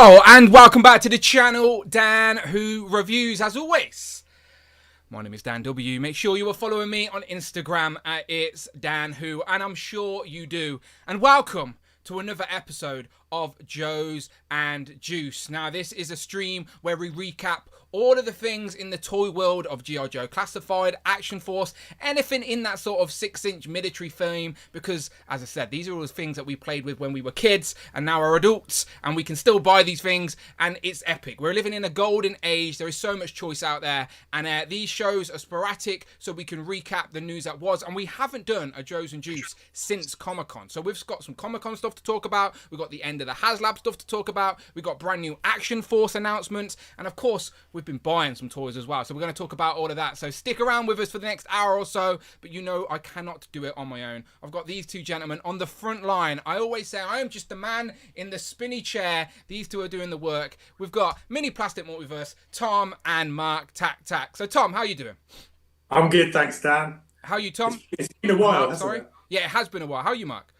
Hello and welcome back to the channel, Dan Who Reviews. As always, my name is Dan W. Make sure you are following me on Instagram at It's Dan Who, and I'm sure you do. And welcome to another episode of Joes+Juice. Now, this is a stream where we recap all of the things in the toy world of G.I Joe Classified, Action Force, anything in that sort of 6-inch military theme, because, as I said, these are all the things that we played with when we were kids, and now are adults, and we can still buy these things, and it's epic. We're living in a golden age. There is so much choice out there, and these shows are sporadic, so we can recap the news that was, and we haven't done a Joes+Juice since Comic-Con. So we've got some Comic-Con stuff to talk about, we've got the end of the Haslab stuff to talk about, we've got brand new Action Force announcements, and of course, we've been buying some toys as well. So we're going to talk about all of that. So stick around with us for the next hour or so, but you know I cannot do it on my own. I've got these two gentlemen on the front line. I always say I am just the man in the spinny chair. These two are doing the work. We've got Mini Plastic Multiverse, Tom and Mark Tack. So Tom, how you doing? I'm good, thanks, Dan. How are you, Tom? It's been a while, Mark, sorry. Yeah, it has been a while. How are you, Mark?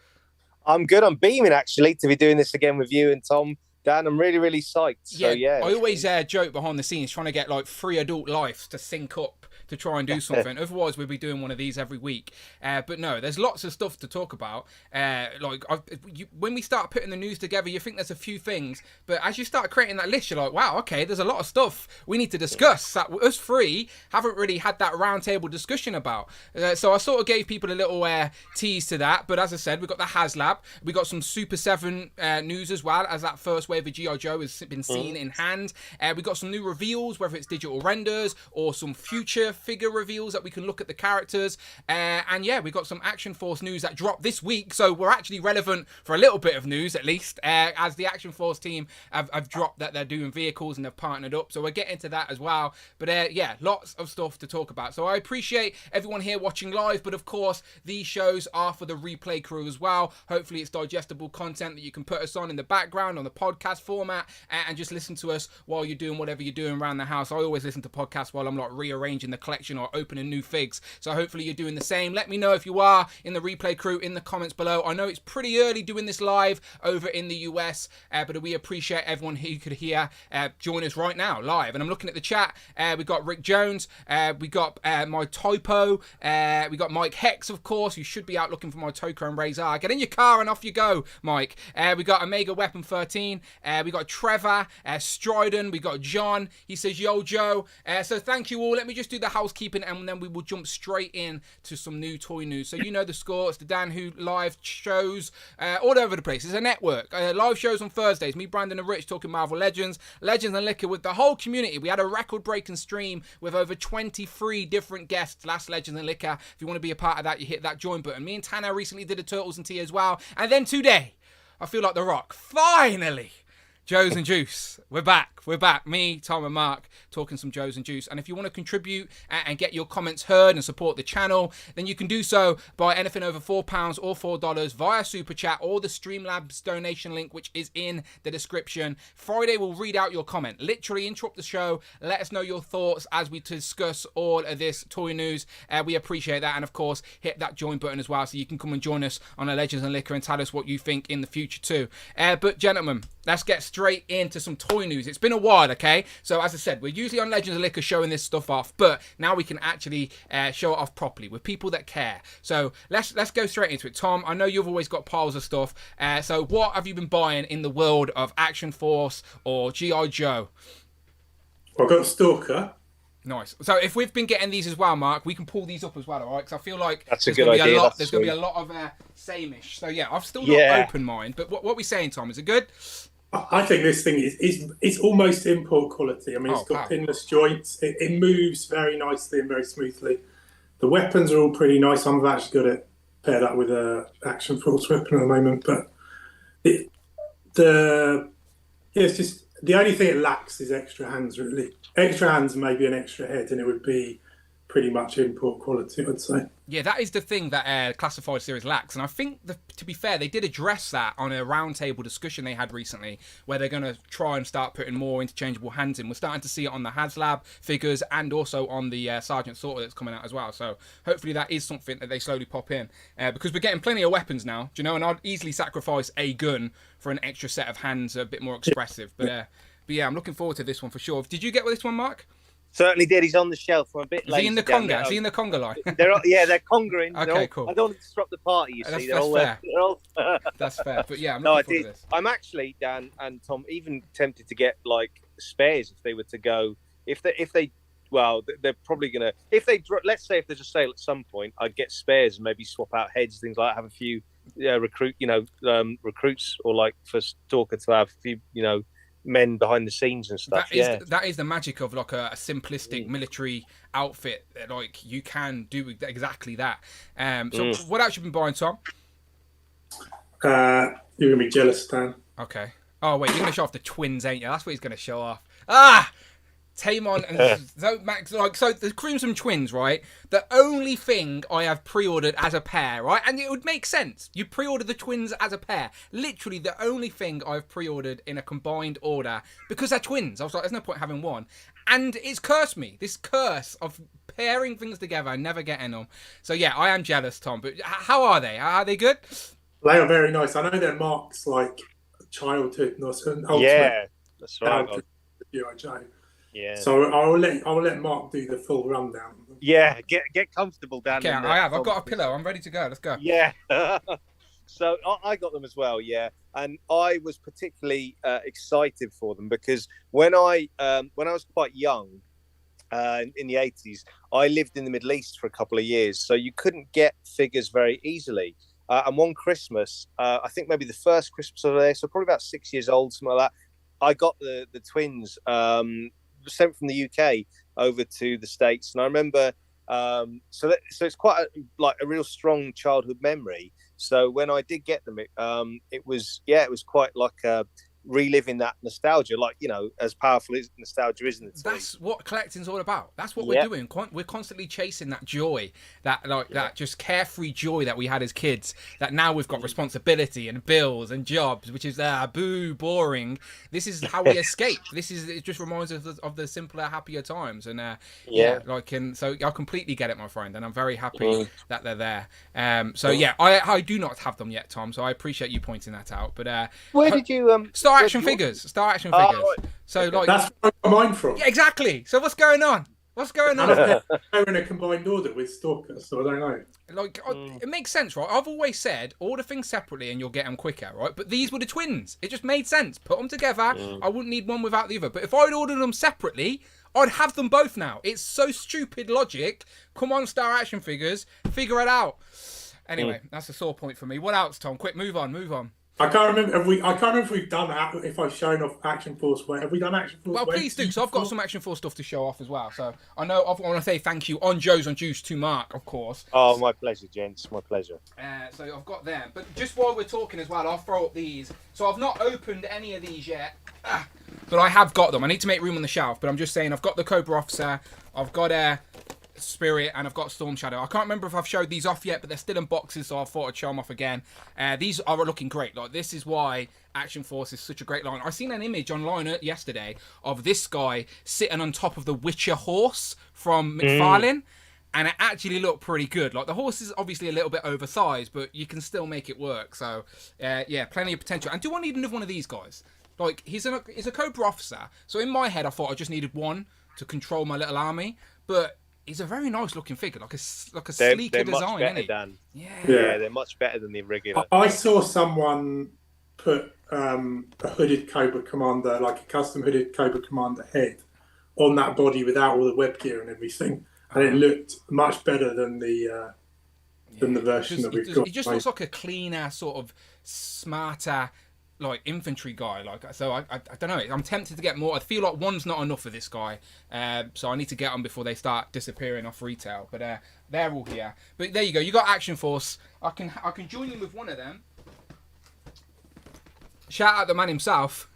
I'm good. I'm beaming, actually, to be doing this again with you and Tom. Dan, I'm really, really psyched. So, yeah. I always joke behind the scenes trying to get like 3 adult lives to sync up to try and do something. Otherwise, we'd be doing one of these every week. But no, there's lots of stuff to talk about. When we start putting the news together, you think there's a few things. But as you start creating that list, you're like, wow, okay, there's a lot of stuff we need to discuss that us three haven't really had that roundtable discussion about. So I sort of gave people a little tease to that. But as I said, we've got the Haslab. We got some Super 7 news as well, as that first wave of G.I Joe has been seen in hand. We got some new reveals, whether it's digital renders or some future figure reveals that we can look at the characters. And yeah, we got some Action Force news that dropped this week. So we're actually relevant for a little bit of news, at least, as the Action Force team have dropped that they're doing vehicles and they've partnered up. So we'll get into that as well. But yeah, lots of stuff to talk about. So I appreciate everyone here watching live. But of course, these shows are for the replay crew as well. Hopefully it's digestible content that you can put us on in the background on the podcast format and just listen to us while you're doing whatever you're doing around the house. I always listen to podcasts while I'm like rearranging the collection or opening new figs. So hopefully you're doing the same. Let me know if you are in the replay crew in the comments below. I know it's pretty early doing this live over in the US, but we appreciate everyone who could hear join us right now live. And I'm looking at the chat. We got Rick Jones. We got my Typo. We got Mike Hex, of course. You should be out looking for my Toka and Razor. Get in your car and off you go, Mike. We got Omega Weapon 13. We got Trevor, Stryden, we got John. He says, yo, Joe. So thank you all. Let me just do the housekeeping and then we will jump straight in to some new toy news. So you know the score. It's the Dan Who live shows all over the place. It's a network. Live shows on Thursdays. Me, Brandon and Rich talking Marvel Legends, Legends and Liquor with the whole community. We had a record-breaking stream with over 23 different guests last Legends and Liquor. If you want to be a part of that, you hit that join button. Me and Tanner recently did a Turtles and Tea as well. And then today, I feel like The Rock. Finally! Joes+Juice. We're back. Me, Tom and Mark talking some Joes+Juice. And if you want to contribute and get your comments heard and support the channel, then you can do so by anything over £4 or $4 via Super Chat or the Streamlabs donation link, which is in the description. Friday, we'll read out your comment. Literally interrupt the show. Let us know your thoughts as we discuss all of this toy news. We appreciate that. And of course, hit that join button as well so you can come and join us on a Legends and Liquor and tell us what you think in the future too. But gentlemen, let's get straight into some toy news. It's been a while, okay? So as I said, we're usually on Legends of Liquor showing this stuff off, but now we can actually show it off properly with people that care. So let's go straight into it. Tom, I know you've always got piles of stuff. So what have you been buying in the world of Action Force or G.I Joe? I've got Stalker. Nice. So if we've been getting these as well, Mark, we can pull these up as well, all right? Because I feel like that's a good idea. There's going to be a lot of same-ish. So yeah, I've still not open mine. But what are we saying, Tom? Is it good? I think this thing is almost import quality. I mean, it's got pinless joints. It moves very nicely and very smoothly. The weapons are all pretty nice. I'm actually got to pair that with a Action Force weapon at the moment. But it's just the only thing it lacks is extra hands, really. Extra hands, maybe an extra head, and it would be pretty much import quality, I'd say. Yeah, that is the thing that Classified series lacks, and I think, to be fair, they did address that on a roundtable discussion they had recently, where they're going to try and start putting more interchangeable hands in. We're starting to see it on the Haslab figures and also on the Sergeant Slaughter that's coming out as well. So hopefully that is something that they slowly pop in, because we're getting plenty of weapons now, do you know? And I'd easily sacrifice a gun for an extra set of hands, a bit more expressive. But yeah, I'm looking forward to this one for sure. Did you get this one, Mark? Certainly did. He's on the shelf. I'm a bit late. Is he in the conga? Is he in the conga line? They're congering. Okay, cool. I don't want to disrupt the party, you see. That's fair. That's fair. But yeah, I'm looking forward to this. I'm actually, Dan and Tom, even tempted to get like spares if they were to go. If they well, they're probably gonna. If they, let's say, if there's a sale at some point, I'd get spares and maybe swap out heads, things like that. Have a few recruits, or like for Stalker to have a few, men behind the scenes and stuff. That is the magic of like a simplistic military outfit. Like you can do exactly that. So what else you been buying, Tom? You're gonna be jealous, Dan. Okay. Oh wait, you're gonna show off the twins, ain't you? That's what he's gonna show off. Ah, Tamon and Max. So the Crimson Twins, right? The only thing I have pre-ordered as a pair, right? And it would make sense. You pre-order the twins as a pair. Literally the only thing I've pre-ordered in a combined order, because they're twins. I was like, there's no point having one. And it's cursed me. This curse of pairing things together and never getting them. So yeah, I am jealous, Tom. But how are they? Are they good? They are very nice. I know they're Mark's like childhood, not an ultimate. Yeah, that's right. G.I Joe. Yeah. So I'll let Mark do the full rundown. Yeah, get comfortable, Dan. Okay, I've got a pillow. I'm ready to go. Let's go. Yeah. So I got them as well. Yeah, and I was particularly excited for them because when I was quite young, in the 80s, I lived in the Middle East for a couple of years, so you couldn't get figures very easily. And one Christmas, I think maybe the first Christmas over there, so probably about 6 years old, something like that, I got the twins sent from the UK over to the States, and I remember so it's quite a real strong childhood memory. So when I did get them, it was quite like reliving that nostalgia, like, as powerful as nostalgia is in the toy. That's what collecting's all about. That's what we're doing. We're constantly chasing that joy, that just carefree joy that we had as kids, that now we've got responsibility and bills and jobs, which is boring. This is how we escape. It just reminds us of the simpler, happier times. And so I completely get it, my friend, and I'm very happy that they're there. I do not have them yet, Tom, so I appreciate you pointing that out. But where did you Star Action Figures. Right. So like that's where I got mine from. Yeah, exactly. So what's going on? They're in a combined order with Stalker, so I don't know. Like it makes sense, right? I've always said order things separately and you'll get them quicker, right? But these were the twins. It just made sense. Put them together. I wouldn't need one without the other. But if I'd ordered them separately, I'd have them both now. It's so stupid logic. Come on, Star Action Figures, figure it out. Anyway, that's a sore point for me. What else, Tom? Quick, move on. I can't remember if we've done that. If I've shown off Action Force, have we done Action Force? Well, please do, because I've got some Action Force stuff to show off as well. So I want to say thank you on Joes+Juice to Mark, of course. Oh, my pleasure, gents. My pleasure. So I've got them, but just while we're talking as well, I'll throw up these. So I've not opened any of these yet, but I have got them. I need to make room on the shelf, but I'm just saying I've got the Cobra Officer, I've got Spirit, and I've got Storm Shadow. I can't remember if I've showed these off yet, but they're still in boxes, so I thought I'd show them off again. These are looking great. Like, this is why Action Force is such a great line. I seen an image online yesterday of this guy sitting on top of the Witcher horse from McFarlane, and it actually looked pretty good. Like, the horse is obviously a little bit oversized, but you can still make it work. So plenty of potential. And do I need another one of these guys? Like, he's a Cobra Officer, so in my head I thought I just needed one to control my little army, but he's a very nice looking figure, like a sleeker design, isn't he? Dan. Yeah, they're much better than the regular. I saw someone put a hooded Cobra Commander, like a custom hooded Cobra Commander head, on that body without all the web gear and everything, and it looked much better than the version that we've got. He just looks like a cleaner, sort of smarter, like infantry guy. Like, so I don't know. I'm tempted to get more. I feel like one's not enough for this guy, so I need to get them before they start disappearing off retail. But they're all here. But there you go. You got Action Force. I can join you with one of them. Shout out the man himself.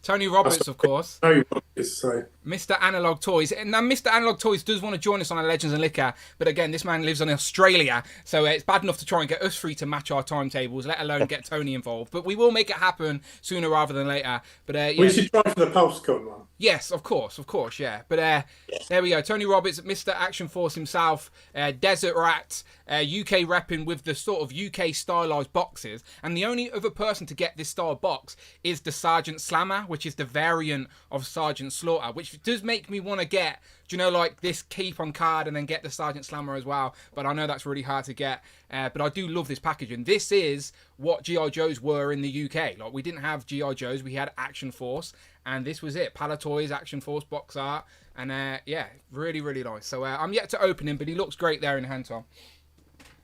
Tony Roberts, of course. Tony Roberts, so. Mr. Analog Toys. And now Mr. Analog Toys does want to join us on a Legends and Liquor, but again, this man lives in Australia, so it's bad enough to try and get us three to match our timetables, let alone get Tony involved. But we will make it happen sooner rather than later. But yeah. We should try for the PulseCon one. Yes, of course, yeah. But there we go. Tony Roberts, Mr. Action Force himself, Desert Rat, UK repping with the sort of UK stylized boxes. And the only other person to get this style box is the Sergeant Slammer, which is the variant of Sergeant Slaughter, which does make me want to get, do you know, like this keep on card and then get the Sergeant Slammer as well. But I know that's really hard to get. But I do love this packaging. This is what G.I. Joes were in the UK. Like, we didn't have G.I. Joes, we had Action Force. And this was it. Palatoys, Action Force box art. And yeah, really, really nice. So I'm yet to open him, but he looks great there in hand, Tom.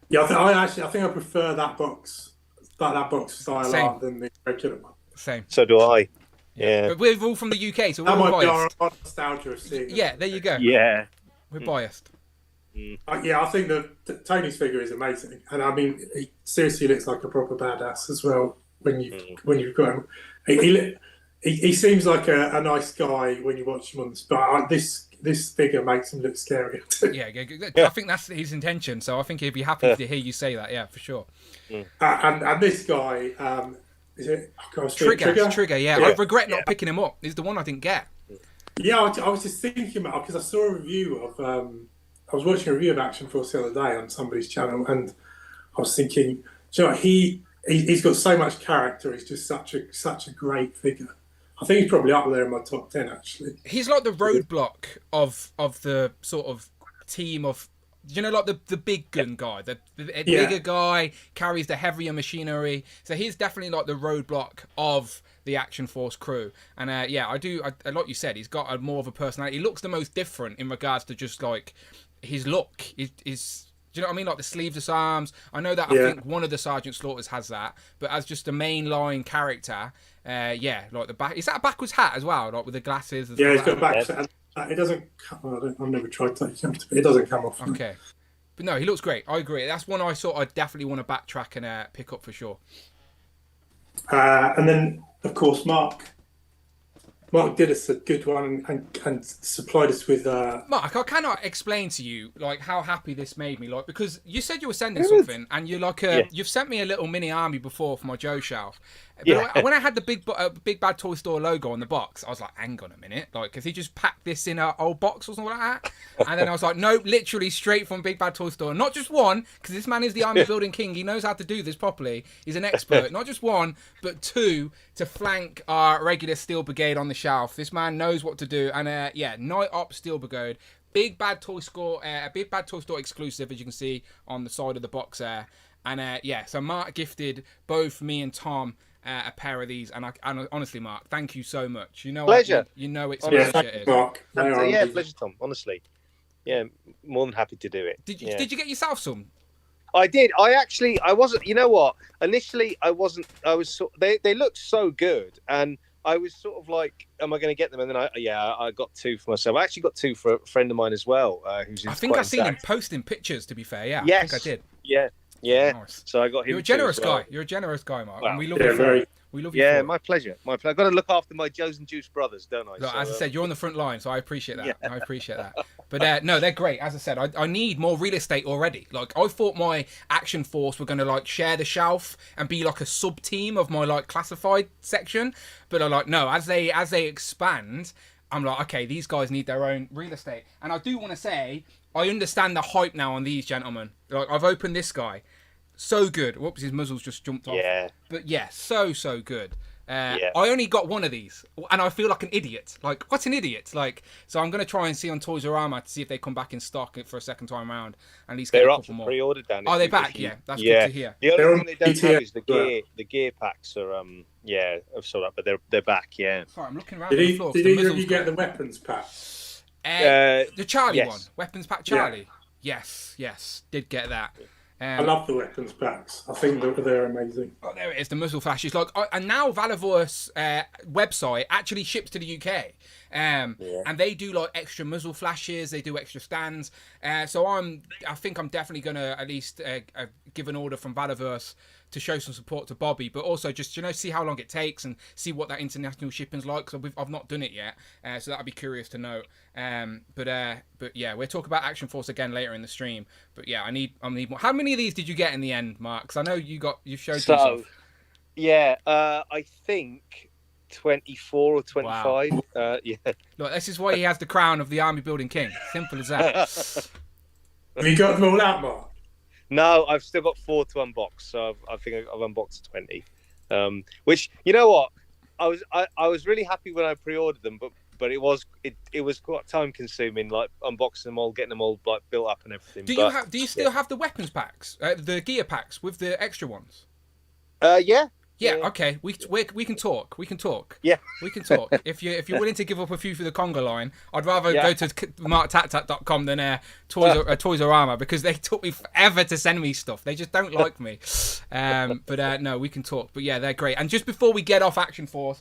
Yeah, I think I prefer that box style Same. art than the regular one. Same. So do I. Yeah. But we're all from the UK, so we're That all might be biased. our nostalgia of seeing Yeah, there you go. Yeah. We're biased. Yeah, I think that Tony's figure is amazing, and I mean, he seriously looks like a proper badass as well. When you've got him, he seems like a nice guy when you watch him on the spot. This figure makes him look scary. Yeah, I think that's his intention. So I think he'd be happy to hear you say that. Yeah, for sure. And this guy, is it Trigger? Yeah. I regret not picking him up. He's the one I didn't get. Yeah, I was just thinking about, because I saw a review of. I was watching a review of Action Force the other day on somebody's channel, and I was thinking, do you know, he's got so much character. He's just such a great figure. I think he's probably up there in my top 10, actually. He's like the roadblock of the sort of team of, you know, like the big gun guy, the bigger guy carries the heavier machinery. So he's definitely like the roadblock of the Action Force crew. And yeah, I like you said, he's got more of a personality. He looks the most different in regards to just like his look. Is do you know what I mean? Like the sleeveless arms. I know that I think one of the Sergeant Slaughters has that, but as just a mainline character, yeah, like the back. Is that a backwards hat as well? Like with the glasses? Yeah, he's got back. It doesn't. I've never tried taking it. It doesn't come off. Okay, but no, he looks great. I agree. That's one I definitely want to backtrack and pick up for sure. And then, of course, Mark did us a good one and supplied us with. Mark, I cannot explain to you like how happy this made me. Like, because you said you were sending something, and you're like, you've sent me a little mini army before for my Joe shelf. But when I had the big bad toy store logo on the box, I was like, hang on a minute, like, has he just packed this in an old box or something like that? And then I was like, no, literally straight from Big Bad Toy Store. Not just one, because this man is the army building king. He knows how to do this properly. He's an expert. Not just one, but two to flank our regular Steel Brigade on the shelf. This man knows what to do. And yeah, Night Op Steel Brigade. Big Bad Toy Store exclusive, as you can see on the side of the box there. And yeah, so Mark gifted both me and Tom a pair of these, and honestly, Mark, thank you so much. You know, pleasure. You know, it's appreciated. Mark. Yeah, pleasure, Tom. Honestly, yeah, more than happy to do it. Did you get yourself some? I did. I wasn't. You know what? Initially, I wasn't. I was. They looked so good, and I was sort of like, "Am I going to get them?" And then I got two for myself. I actually got two for a friend of mine as well. Who's? I think I've seen him posting pictures. To be fair, yeah. Yes, I think I did. Yeah. Yeah, nice. So I got him. You're a generous guy. You're a generous guy, Mark. Well, and we love you for it. We love you. Yeah, my pleasure. My pleasure. I've got to look after my Joes+Juice brothers, don't I? Look, as I said, you're on the front line, so I appreciate that. I appreciate that. But no, they're great. As I said, I need more real estate already. Like, I thought my Action Force were going to like share the shelf and be like a sub team of my like classified section. But I'm like, no, as they expand, I'm like, okay, these guys need their own real estate. And I do want to say, I understand the hype now on these gentlemen. Like, I've opened this guy. So good. Whoops, his muzzle's just jumped off. Yeah. But yeah, so good. I only got one of these, and I feel like an idiot. Like, what's an idiot? Like, so I'm going to try and see on Toys R Us to see if they come back in stock for a second time around. At least get a couple more. Pre-ordered, Dan. Are they back? Yeah, that's good to hear. The only thing they don't have is the gear. The gear packs are have sold out, but they're back. Yeah. Sorry, I'm looking around. Did either of you get the weapons pack? The Charlie one, weapons pack Charlie. Yeah. Yes, did get that. I love the weapons packs. I think they're amazing. Oh, there it is, the muzzle flashes. Like, and now Valor's website actually ships to the UK. And they do like extra muzzle flashes, they do extra stands. So I think I'm definitely gonna at least give an order from Valiverse to show some support to Bobby, but also just see how long it takes and see what that international shipping's like. So I've not done it yet, so that'd be curious to know. But yeah, we'll talk about Action Force again later in the stream. But yeah, I need more. How many of these did you get in the end, Mark? Because I know you showed some stuff. Yeah, I think 24 or 25. Wow. Yeah. Look, this is why he has the crown of the army building king. Simple as that. Have you got them all out, Mark? No, I've still got 4 to unbox, so I think I've unboxed 20. Which, you know what, I was really happy when I pre-ordered them, but it was quite time consuming, like unboxing them all, getting them all like built up and everything. Do you still have the weapons packs, the gear packs with the extra ones? Yeah. Okay. We can talk. Yeah, we can talk. If you're willing to give up a few for the conga line, I'd rather go to marktattat.com than Toys-R-Us, because they took me forever to send me stuff. They just don't like me. But no, we can talk. But yeah, they're great. And just before we get off Action Force,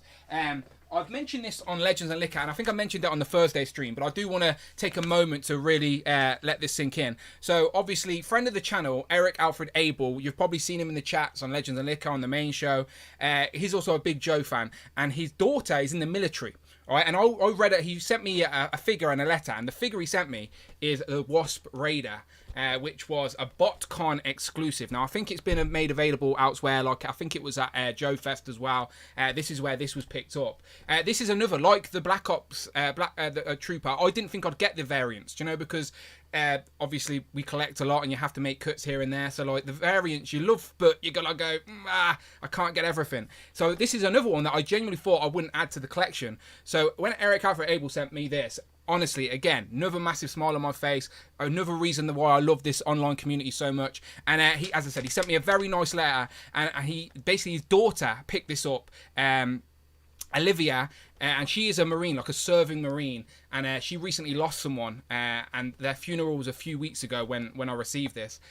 I've mentioned this on Legends and Liquor, and I think I mentioned it on the Thursday stream, but I do want to take a moment to really let this sink in. So, obviously, friend of the channel, Eric Alfred Abel, you've probably seen him in the chats on Legends and Liquor on the main show. He's also a big Joe fan, and his daughter is in the military. All right, and I read it. He sent me a figure and a letter, and the figure he sent me is the Wasp Raider, which was a BotCon exclusive. Now, I think it's been made available elsewhere. Like, I think it was at Joe Fest as well. This is where this was picked up. This is another, like the Black Ops Trooper. I didn't think I'd get the variants, because obviously we collect a lot and you have to make cuts here and there. So, like, the variants you love, but you gotta go, I can't get everything. So this is another one that I genuinely thought I wouldn't add to the collection. So when Eric Alfred Abel sent me this, honestly, again, another massive smile on my face. Another reason why I love this online community so much. And he, as I said, he sent me a very nice letter, and he basically, his daughter picked this up, Olivia, and she is a Marine, like a serving Marine, and she recently lost someone, and their funeral was a few weeks ago when I received this.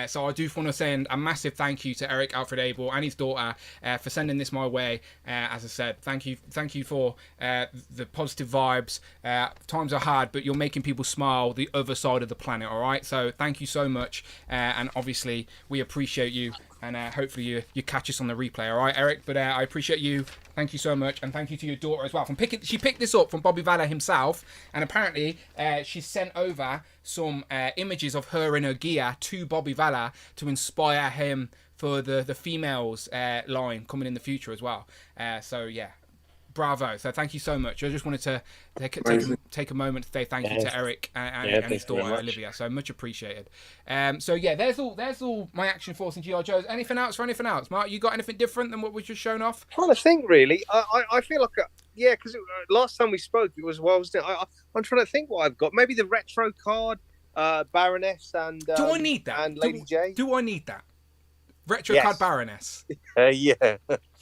So I do want to send a massive thank you to Eric Alfred Abel and his daughter for sending this my way. As I said, thank you for the positive vibes. Times are hard, but you're making people smile the other side of the planet, all right? So thank you so much, and obviously we appreciate you, and hopefully you catch us on the replay, all right, Eric? But I appreciate you. Thank you so much, and thank you to your daughter as well. She picked this up from Bobby Valor himself, and apparently she sent over some images of her in her gear to Bobby Valor to inspire him for the females line coming in the future as well. So yeah, bravo. So thank you so much. I just wanted to take a moment to say thank you to Eric and his daughter Olivia. So much appreciated. So yeah, there's all my Action Force and G.I Joes. Anything else? Mark, you got anything different than what was just shown off? I'm trying to think, really. I feel like because last time we spoke, it was I'm trying to think what I've got. Maybe the retro card, Baroness, and do I need that? And Lady J. Do I need that? Retro card Baroness. Yeah.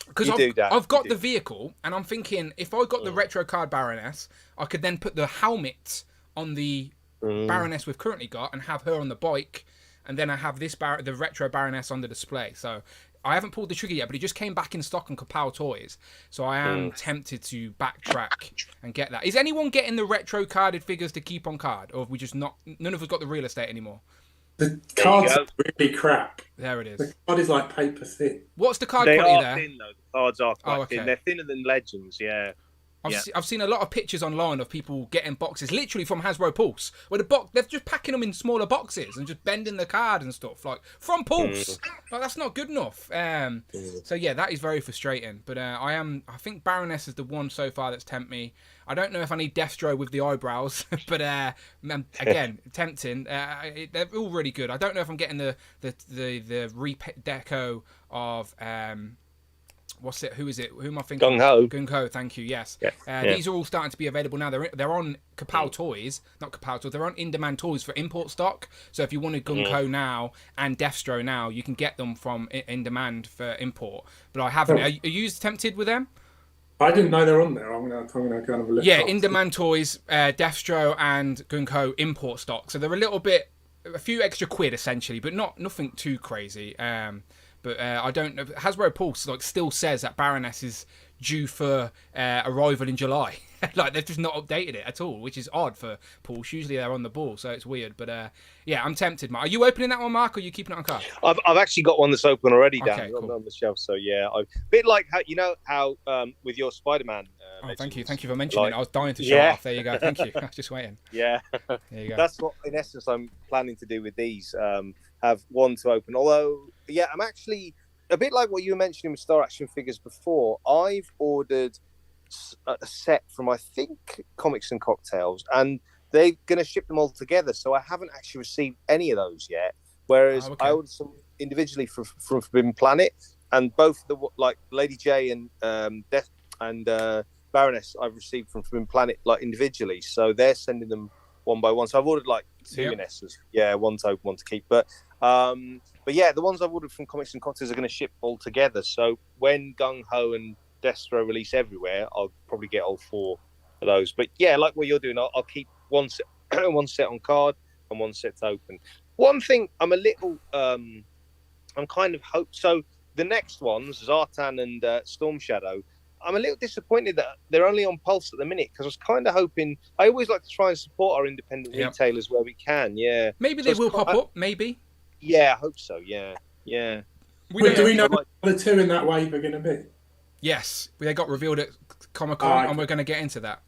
Because I've got the vehicle, and I'm thinking if I got the retro card Baroness, I could then put the helmet on the Baroness we've currently got and have her on the bike, and then I have the retro Baroness on the display. So I haven't pulled the trigger yet, but it just came back in stock on Kapow Toys. So I am tempted to backtrack and get that. Is anyone getting the retro carded figures to keep on card, or have we just not? None of us got the real estate anymore. The cards are really crap. There it is. The card is like paper thin. What's the card quality there? Thin, though. The cards are quite thin. They're thinner than Legends, yeah. I've seen a lot of pictures online of people getting boxes, literally from Hasbro Pulse, where they're just packing them in smaller boxes and just bending the card and stuff, like from Pulse. Like, that's not good enough. So yeah, that is very frustrating. But I think Baroness is the one so far that's tempted me. I don't know if I need Destro with the eyebrows, but again, tempting. They're all really good. I don't know if I'm getting the redeco of. What's it? Who is it? Who am I thinking? Gung Ho. Thank you. Yes. These are all starting to be available now. They're on Kapow Toys, not Kapow Toys. They're on in-demand toys for import stock. So if you wanted Gung Ho now and Deathstroke now, you can get them from in demand for import. But I haven't. Are you tempted with them? I didn't know they're on there. I'm gonna kind of look. Yeah, in-demand toys, Deathstroke and Gung Ho import stock. So they're a few extra quid essentially, but nothing too crazy. But I don't know. Hasbro Pulse still says that Baroness is due for arrival in July. Like they've just not updated it at all, which is odd for Porsche. Usually they're on the ball, so it's weird. But yeah, I'm tempted, Mark. Are you opening that one, Mark, or are you keeping it on card? I've actually got one that's open already down Okay, cool. on the shelf. So yeah, a bit like how with your Spider-Man. Oh, thank you for mentioning it. I was dying to show it off. There you go. Thank you. I was just waiting. Yeah, there you go. That's what, in essence, I'm planning to do with these. Have one to open. Although, yeah, I'm actually a bit like what you were mentioning with Star Action figures before. I've ordered a set from, I think, Comics and Cocktails, and they're going to ship them all together. So I haven't actually received any of those yet. Whereas I ordered some individually from Forbidden Planet, and both the Lady J and Death and Baroness I've received from Forbidden Planet like individually. So they're sending them one by one. So I've ordered like 2 in essence. Yeah, one to open, one to keep. But yeah, the ones I've ordered from Comics and Cocktails are going to ship all together. So when Gung Ho and Destro release everywhere, I'll probably get all 4 of those. But yeah, like what you're doing, I'll keep one set on card and one set to open. One thing I'm a little I'm kind of so the next ones, Zartan and Storm Shadow, I'm a little disappointed that they're only on Pulse at the minute, because I was kind of hoping. I always like to try and support our independent retailers where we can. Yeah, maybe they will pop up. Maybe. Yeah, I hope so. Yeah. Do we know what the 2 in that wave are going to be? Yes, they got revealed at Comic-Con, and we're going to get into that.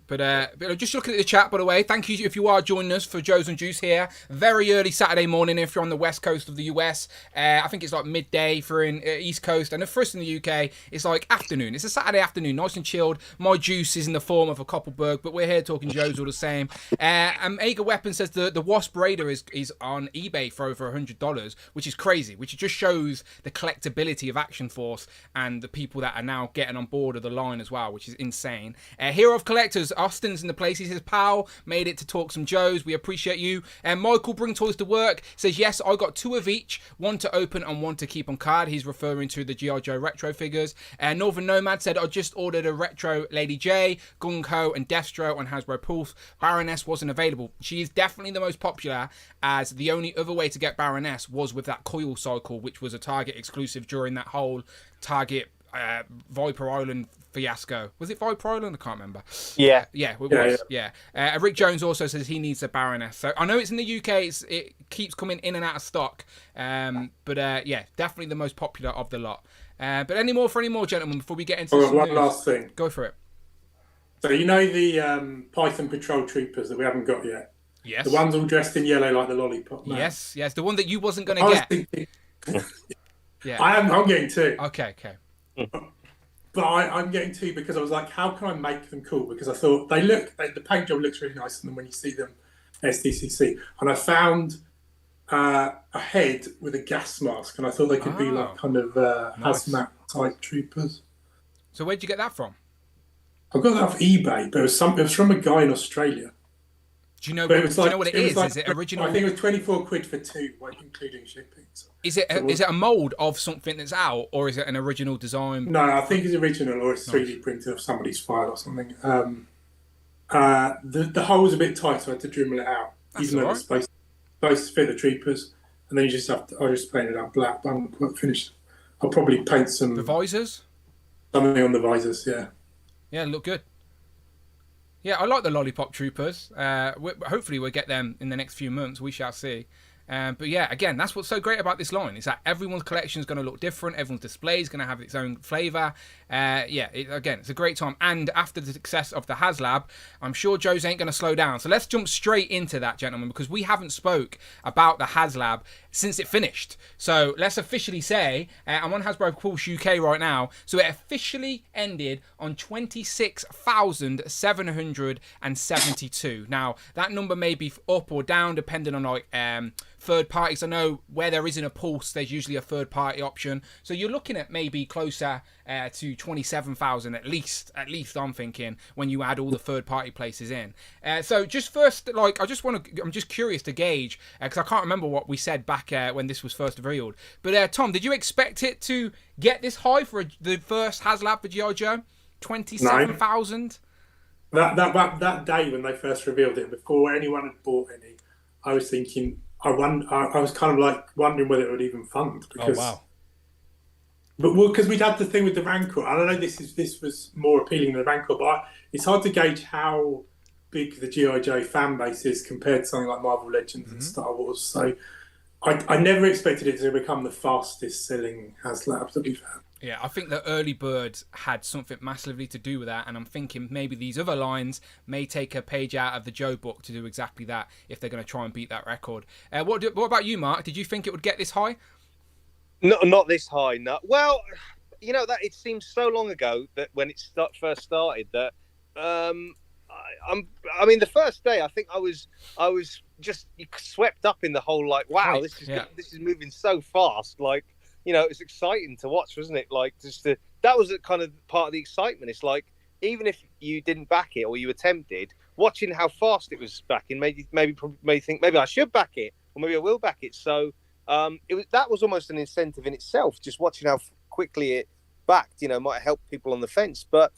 But just looking at the chat, by the way, thank you if you are joining us for Joes+Juice here. Very early Saturday morning if you're on the west coast of the US. I think it's like midday for in East Coast. And for us in the UK, it's like afternoon. It's a Saturday afternoon, nice and chilled. My juice is in the form of a Koppelberg, but we're here talking Joes all the same. Ager Weapon says the Wasp Raider is on eBay for over $100, which is crazy, which just shows the collectability of Action Force and the people that are now getting on board of the line as well, which is insane. Hero of Collectors, Austin's in the place. He says, pal, made it to talk some Joes. We appreciate you. And Michael, bring toys to work, says, yes, I got 2 of each, one to open and one to keep on card. He's referring to the G.I Joe retro figures. Northern Nomad said, I just ordered a retro Lady J, Gung Ho and Destro on Hasbro Pulse. Baroness wasn't available. She is definitely the most popular, as the only other way to get Baroness was with that coil cycle, which was a Target exclusive during that whole Target Viper Island fiasco. Was it Viper Island? I can't remember. Yeah. It was. Yeah. Rick Jones also says he needs a Baroness. So I know it's in the UK. It keeps coming in and out of stock. But yeah, definitely the most popular of the lot. But any more, gentlemen, before we get into one last thing. Go for it. So you know the Python Patrol Troopers that we haven't got yet? Yes. The ones all dressed in yellow like the Lollipop Man. Yes. The one that you wasn't going to get. Thinking, yeah. I'm getting 2. Okay. But I'm getting 2 because I was like, how can I make them cool? Because I thought the paint job looks really nice, and then when you see them SDCC, and I found a head with a gas mask, and I thought they could be like kind of hazmat type troopers. So where'd you get that from? I got that off eBay, but it was from a guy in Australia. Do you know what it is? Like, is it original? I think it was 24 quid for 2, including shipping. So. Is it a mould of something that's out, or is it an original design? No, I think it's original, or it's 3D printed off somebody's file or something. The hole's a bit tight, so I had to dremel it out. That's even though it's supposed to fit the troopers. And then you just I just painted it up black, but I'm quite finished. I'll probably paint the visors? Something on the visors, yeah. Yeah, look good. Yeah, I like the Lollipop Troopers. Hopefully we'll get them in the next few months. We shall see. But yeah, again, that's what's so great about this line, is that everyone's collection is going to look different. Everyone's display is going to have its own flavour. It's a great time. And after the success of the Haslab, I'm sure Joe's ain't going to slow down. So let's jump straight into that, gentlemen, because we haven't spoke about the Haslab since it finished. So let's officially say, I'm on Hasbro Pulse UK right now, so it officially ended on 26,772. Now, that number may be up or down depending on third parties. I know where there isn't a Pulse, there's usually a third party option. So you're looking at maybe closer to 27,000 at least I'm thinking, when you add all the third party places in. So just first, I'm just curious to gauge, because I can't remember what we said back when this was first revealed. But Tom, did you expect it to get this high for the first Haslab for G.I Joe? 27,000? That day when they first revealed it, before anyone had bought any, I was thinking, I was kind of like wondering whether it would even fund, because But well, because we'd had the thing with the Rancor. I don't know. This was more appealing than the Rancor, but it's hard to gauge how big the GI Joe fan base is compared to something like Marvel Legends and Star Wars. So I never expected it to become the fastest selling Haslab that we've had. Yeah, I think the early bird had something massively to do with that, and I'm thinking maybe these other lines may take a page out of the Joe book to do exactly that if they're going to try and beat that record. What about you, Mark? Did you think it would get this high? No, not this high. No. Well, that it seems so long ago that when it first started that I mean, the first day I think I was just swept up in the whole like, wow, this is moving so fast. Like, it's exciting to watch, wasn't it? Like, that was kind of part of the excitement. It's like, even if you didn't back it or you attempted, watching how fast it was backing made you think maybe I should back it or maybe I will back it. So that was almost an incentive in itself. Just watching how quickly it backed, might help people on the fence. But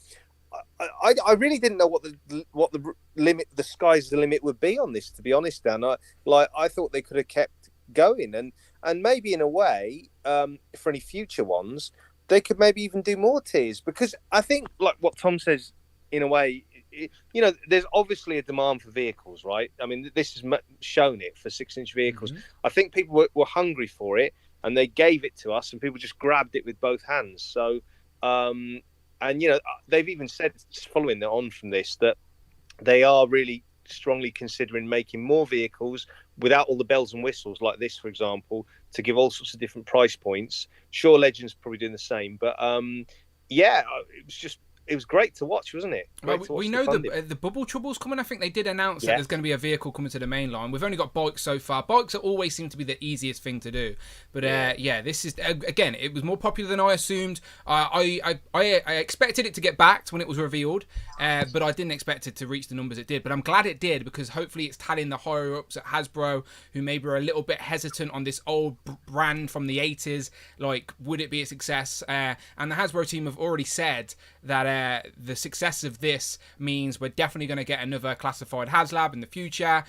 I really didn't know what the limit, the sky's the limit would be on this. To be honest, Dan, I thought they could have kept going and maybe in a way, for any future ones, they could maybe even do more tiers, because I think, like what Tom says, in a way, there's obviously a demand for vehicles, right? I mean, this has shown it for 6-inch vehicles. I think people were hungry for it, and they gave it to us, and people just grabbed it with both hands. So, and they've even said, following on from this, that they are really strongly considering making more vehicles without all the bells and whistles like this, for example, to give all sorts of different price points. Sure, Legends probably doing the same, but it was great to watch, wasn't it? We know the Bubble Trouble's coming. I think they did announce that there's going to be a vehicle coming to the main line. We've only got bikes so far. Bikes always seem to be the easiest thing to do. But this is, again, it was more popular than I assumed. I expected it to get backed when it was revealed, but I didn't expect it to reach the numbers it did. But I'm glad it did, because hopefully it's telling the higher-ups at Hasbro, who maybe are a little bit hesitant on this old brand from the 80s, like, would it be a success? And the Hasbro team have already said that the success of this means we're definitely going to get another classified Haslab in the future.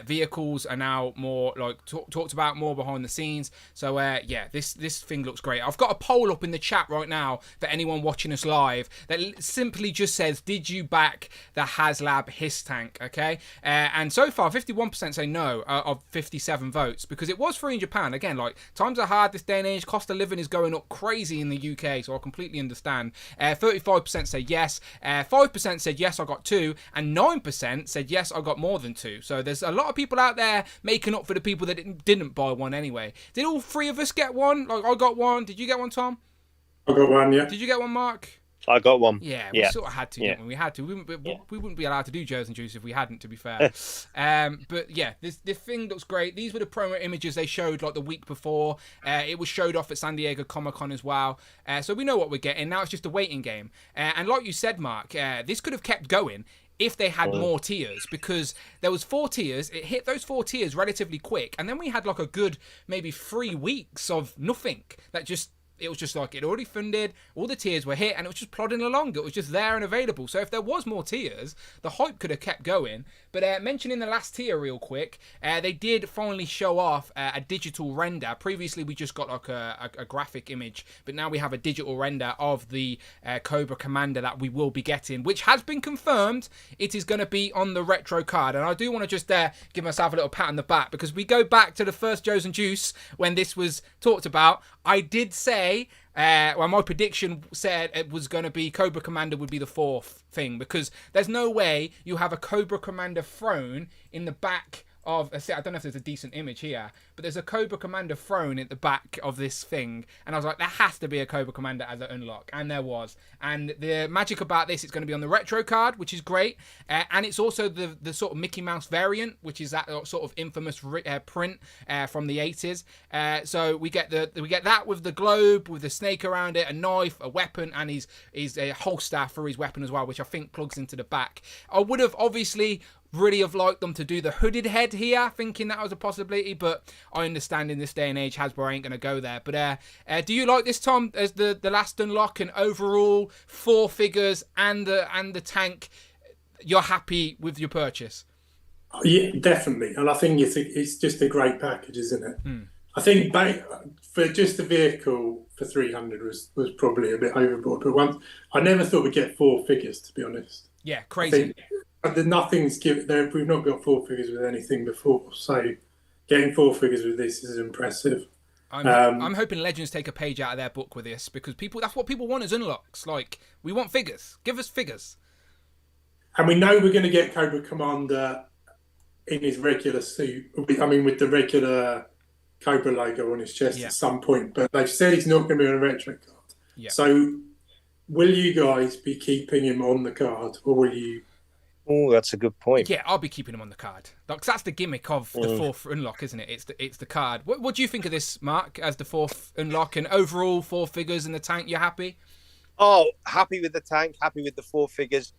Vehicles are now more like talked about more behind the scenes. So this thing looks great. I've got a poll up in the chat right now for anyone watching us live that simply just says, did you back the Haslab H.I.S.S tank? Okay, and so far 51% say no of 57 votes, because it was £300. Again, like, times are hard this day and age. Cost of living is going up crazy in the UK, so I completely understand. 35% said yes, 5% said yes, I got 2, and 9% said yes, I got more than 2. So there's a lot of people out there making up for the people that didn't buy one anyway. Did all 3 of us get one? Like, I got one. Did you get one, Tom? I got one, yeah. Did you get one, Mark? I got one. Yeah, we sort of had to, didn't we? We had to. We wouldn't be allowed to do Joes+Juice if we hadn't, to be fair. But yeah, this thing looks great. These were the promo images they showed like the week before. It was showed off at San Diego Comic-Con as well. So we know what we're getting. Now it's just a waiting game. And like you said, Mark, this could have kept going if they had more tiers, because there was 4 tiers. It hit those 4 tiers relatively quick, and then we had like a good maybe 3 weeks of nothing. It was just like, it already funded, all the tiers were hit, and it was just plodding along. It was just there and available. So if there was more tiers, the hype could have kept going. But mentioning the last tier real quick, they did finally show off a digital render. Previously, we just got like a graphic image, but now we have a digital render of the Cobra Commander that we will be getting, which has been confirmed. It is going to be on the retro card. And I do want to just give myself a little pat on the back, because we go back to the first Joes+Juice when this was talked about. I did say, my prediction said it was going to be Cobra Commander would be the 4th thing, because there's no way you have a Cobra Commander throne in the back of, I don't know if there's a decent image here, but there's a Cobra Commander throne at the back of this thing, and I was like, there has to be a Cobra Commander as an unlock, and there was. And the magic about this, it's going to be on the retro card, which is great, and it's also the sort of Mickey Mouse variant, which is that sort of infamous print from the 80s. So we get that with the globe, with the snake around it, a knife, a weapon, and his a holster for his weapon as well, which I think plugs into the back. I would have obviously really have liked them to do the hooded head here, thinking that was a possibility, but I understand in this day and age Hasbro ain't going to go there. But do you like this, Tom, as the last unlock, and overall 4 figures and the tank, you're happy with your purchase? Yeah, definitely. And I think it's just a great package, isn't it? I think for just the vehicle, for 300 was probably a bit overboard. But I never thought we'd get 4 figures, to be honest. Yeah, crazy. Nothing's given there. We've not got 4 figures with anything before, so getting 4 figures with this is impressive. I'm hoping Legends take a page out of their book with this, because that's what people want as unlocks. Like, we want figures. Give us figures. And we know we're going to get Cobra Commander in his regular suit. I mean, with the regular Cobra logo on his chest at some point. But they've said he's not going to be on a retro card. Yeah. So, will you guys be keeping him on the card, or will you? Oh, that's a good point. Yeah, I'll be keeping him on the card. Like, that's the gimmick of the 4th unlock, isn't it? It's the card. What do you think of this, Mark, as the 4th unlock, and overall 4 figures in the tank? You happy? Oh, happy with the tank. Happy with the 4 figures.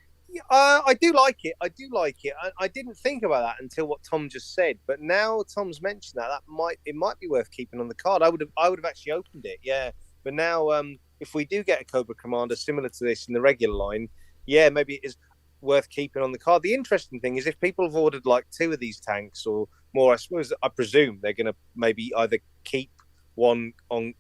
I do like it. I didn't think about that until what Tom just said, but now Tom's mentioned that it might be worth keeping on the card. I would have actually opened it, yeah. But now, if we do get a Cobra Commander similar to this in the regular line, yeah, maybe it is worth keeping on the card. The interesting thing is, if people have ordered like 2 of these tanks or more, I presume they're going to maybe either keep one on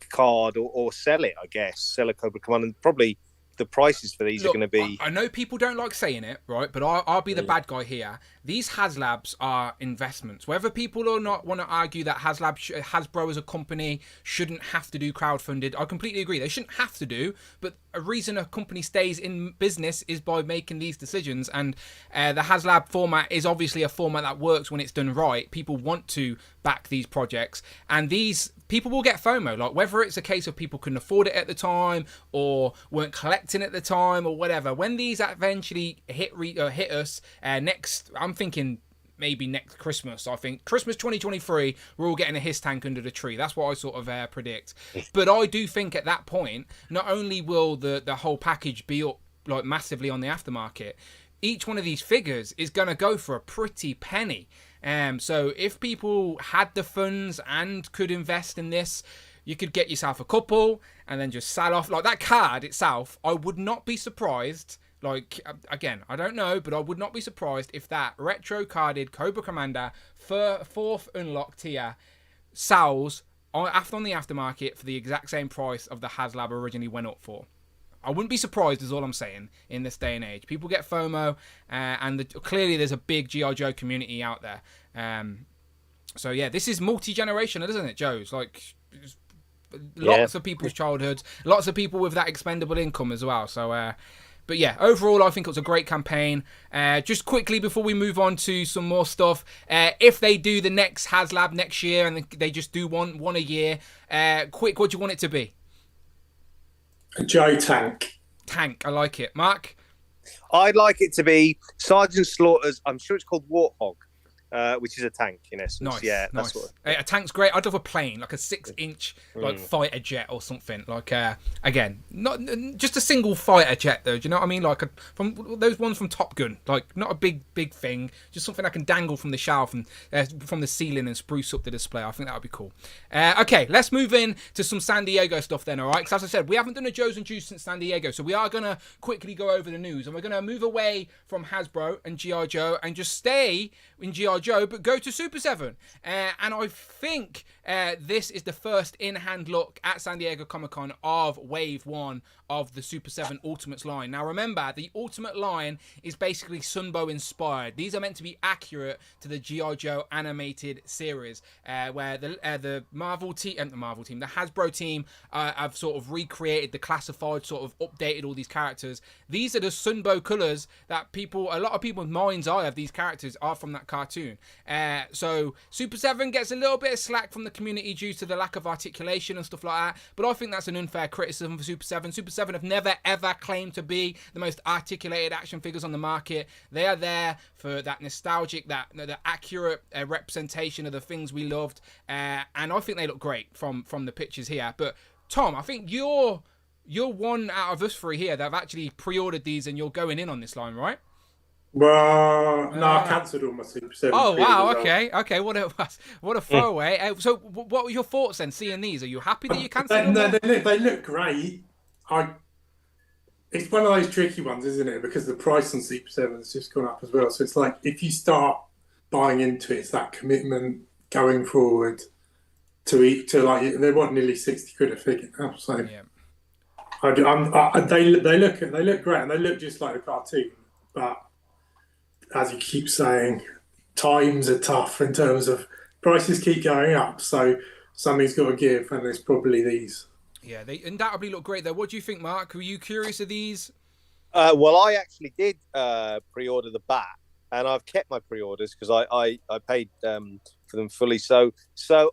card or sell it. I guess sell a Cobra Commander, and probably the prices for these are going to be... I know people don't like saying it, right? But I'll be the bad guy here. These Haslabs are investments. Whether people or not want to argue that Hasbro as a company shouldn't have to do crowdfunded, I completely agree. They shouldn't have to do, but a reason a company stays in business is by making these decisions. And the Haslab format is obviously a format that works when it's done right. People want to back these projects, and these people will get FOMO. Like, whether it's a case of people couldn't afford it at the time or weren't collecting at the time or whatever, when these eventually hit us next, I'm thinking maybe next Christmas. I think Christmas 2023, we're all getting a H.I.S. tank under the tree. That's what I sort of predict. But I do think at that point, not only will the whole package be up like massively on the aftermarket, each one of these figures is going to go for a pretty penny. So if people had the funds and could invest in this, you could get yourself a couple and then just sell off. Like, that card itself, I would not be surprised. Like, again, I don't know, but I would not be surprised if that retro carded Cobra Commander for 4th unlock tier sells on the aftermarket for the exact same price of the Haslab originally went up for. I wouldn't be surprised, is all I'm saying, in this day and age. People get FOMO, and clearly there's a big G.I Joe community out there. So, yeah, this is multi-generational, isn't it, Joe's? Like, lots of people's childhoods, lots of people with that expendable income as well. So, but yeah, overall, I think it was a great campaign. Just quickly before we move on to some more stuff, if they do the next Haslab next year and they just do one a year, quick, what do you want it to be? A Joe tank. Tank, I like it. Mark? I'd like it to be Sergeant Slaughter's, I'm sure it's called Warthog, which is a tank in essence. Nice, yeah, nice. That's what. A tank's great. I'd love a plane, like a 6-inch like fighter jet or something. Like again, not just a single fighter jet though. Do you know what I mean? Like from those ones from Top Gun. Like, not a big thing. Just something I can dangle from the shelf and from the ceiling and spruce up the display. I think that would be cool. Okay, let's move in to some San Diego stuff then. All right, because as I said, we haven't done a Joes+Juice since San Diego, so we are gonna quickly go over the news, and we're gonna move away from Hasbro and G.I Joe and just stay in G.I Joe, but go to Super 7. And I think this is the first in-hand look at San Diego Comic-Con of Wave 1 of the Super 7 Ultimates line. Now remember, the Ultimate line is basically Sunbow inspired. These are meant to be accurate to the G.I Joe animated series, where the Marvel team, the Hasbro team have sort of recreated the classified, sort of updated all these characters. These are the Sunbow colours that a lot of people's mind's eye of these characters are from that cartoon. So Super 7 gets a little bit of slack from the community due to the lack of articulation and stuff like that, but I think that's an unfair criticism for Super 7. Super 7 have never ever claimed to be the most articulated action figures on the market. They are there for that nostalgic, the accurate representation of the things we loved, and I think they look great from the pictures here. But Tom, I think you're one out of us three here that have actually pre-ordered these, and you're going in on this line, right? Well, no, I cancelled all my Super 7. Oh, wow, okay. What a throwaway. So what were your thoughts then, seeing these? Are you happy that you cancelled them? They look great. It's one of those tricky ones, isn't it? Because the price on Super 7 has just gone up as well. So it's like, if you start buying into it, it's that commitment going forward to like they want nearly 60 quid a figure now. So Yeah. they look great and they look just like a cartoon. But as you keep saying, times are tough in terms of prices keep going up. So something's got to give, and it's probably these. Yeah, they undoubtedly look great though. What do you think, Mark? Were you curious of these? Well, I actually did pre-order the bat, and I've kept my pre-orders because I paid for them fully. So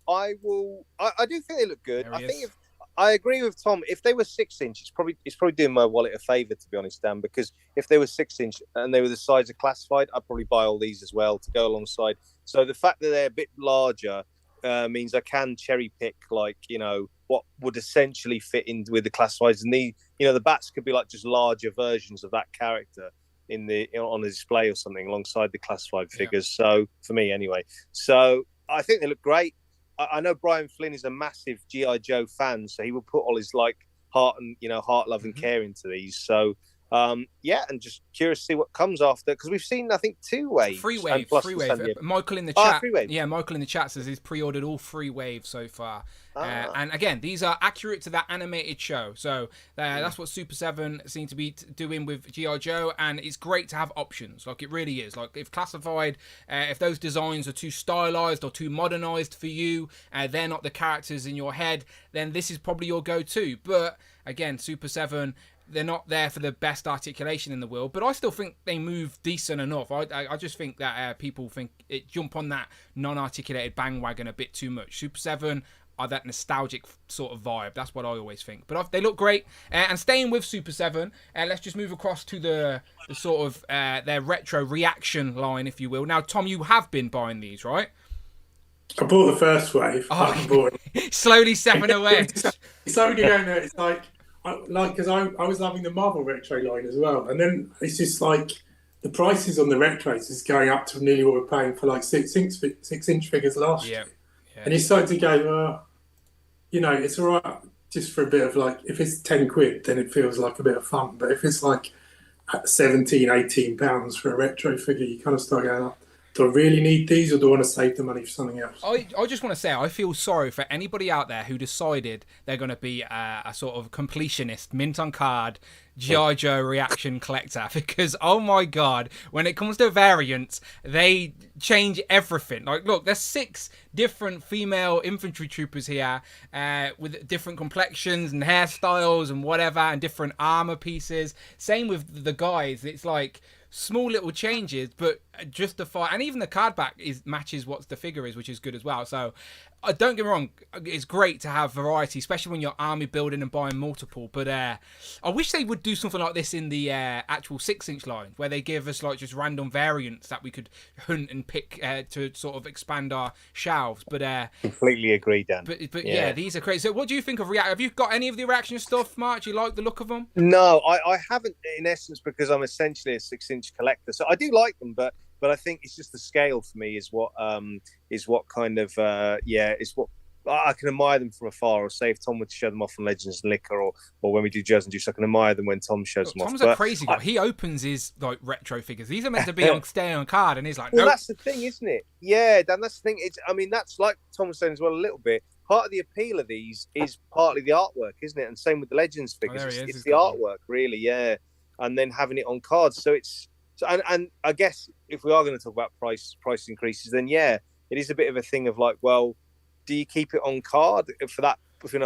I will. I do think they look good. I think if I agree with Tom, if they were 6-inch, it's probably doing my wallet a favour, to be honest, Dan. Because if they were 6-inch and they were the size of classified, I'd probably buy all these as well to go alongside. So the fact that they're a bit larger means I can cherry pick, like, you know, what would essentially fit in with the classifieds, and the bats could be like just larger versions of that character on a display or something alongside the classified figures. Yeah. So for me, anyway. So I think they look great. I know Brian Flynn is a massive G.I Joe fan, so he will put all his heart, love and care into these. So and just curious to see what comes after, because we've seen, I think, 2 waves. 3 waves. 3 waves. Michael in the chat. 3 waves. Yeah, Michael in the chat says he's pre-ordered all 3 waves so far. And again, these are accurate to that animated show. So that's what Super 7 seem to be doing with G.I Joe, and it's great to have options. Like, it really is. Like, if classified, if those designs are too stylized or too modernized for you, they're not the characters in your head, then this is probably your go-to. But again, Super 7, they're not there for the best articulation in the world, but I still think they move decent enough. I just think that people jump on that non-articulated bandwagon a bit too much. Super 7 are that nostalgic sort of vibe. That's what I always think. But they look great. And staying with Super 7, let's just move across to the sort of their retro reaction line, if you will. Now, Tom, you have been buying these, right? I bought the first wave. Slowly stepping away. It's only going there. It's because I was loving the Marvel retro line as well, and then it's just like the prices on the retros is going up to nearly what we're paying for like 6-inch figures last year. And you start to go, it's all right just for a bit of like, if it's 10 quid, then it feels like a bit of fun. But if it's like 17, 18 pounds for a retro figure, you kind of start going, do I really need these, or do I want to save the money for something else? I just want to say, I feel sorry for anybody out there who decided they're going to be a sort of completionist, mint on card, G.I Joe reaction collector, because, oh my God, when it comes to variants, they change everything. Like, look, there's 6 different female infantry troopers here with different complexions and hairstyles and whatever, and different armor pieces. Same with the guys. It's like small little changes, but justify, and even the card back matches what the figure is, which is good as well. So don't get me wrong, it's great to have variety, especially when you're army building and buying multiple. But I wish they would do something like this in the actual 6-inch line, where they give us like just random variants that we could hunt and pick to sort of expand our shelves. But completely agree, Dan. But yeah, these are crazy. So what do you think of Have you got any of the reaction stuff, Mark? Do you like the look of them? No, I haven't, in essence, because I'm essentially a 6-inch collector. So I do like them, but I think it's just the scale for me is what kind of is what I can admire them from afar. Or say if Tom were to show them off on Legends and Liquor, or when we do Joes+Juice, I can admire them when Tom shows them off. Tom's a crazy guy. He opens his like retro figures. These are meant to be staying on card, and he's like, well, that's the thing, isn't it? Yeah, Dan, that's the thing. That's like Tom was saying as well a little bit. Part of the appeal of these is partly the artwork, isn't it? And same with the Legends figures. It's the artwork, really, yeah. And then having it on cards. So it's and I guess if we are going to talk about price increases, then yeah, it is a bit of a thing of like, well, do you keep it on card for that,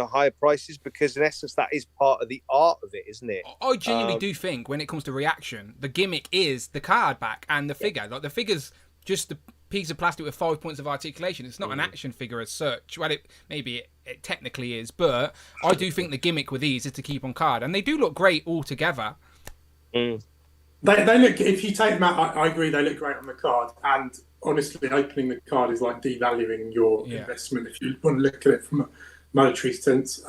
higher prices? Because in essence, that is part of the art of it, isn't it? I genuinely do think when it comes to reaction, the gimmick is the card back and the figure. Like the figure's just a piece of plastic with 5 points of articulation. It's not an action figure as such. Well, it technically is, but I do think the gimmick with these is to keep on card, and they do look great all together. They look, if you take them out, I agree, they look great on the card. And honestly, opening the card is like devaluing your investment if you want to look at it from a monetary sense.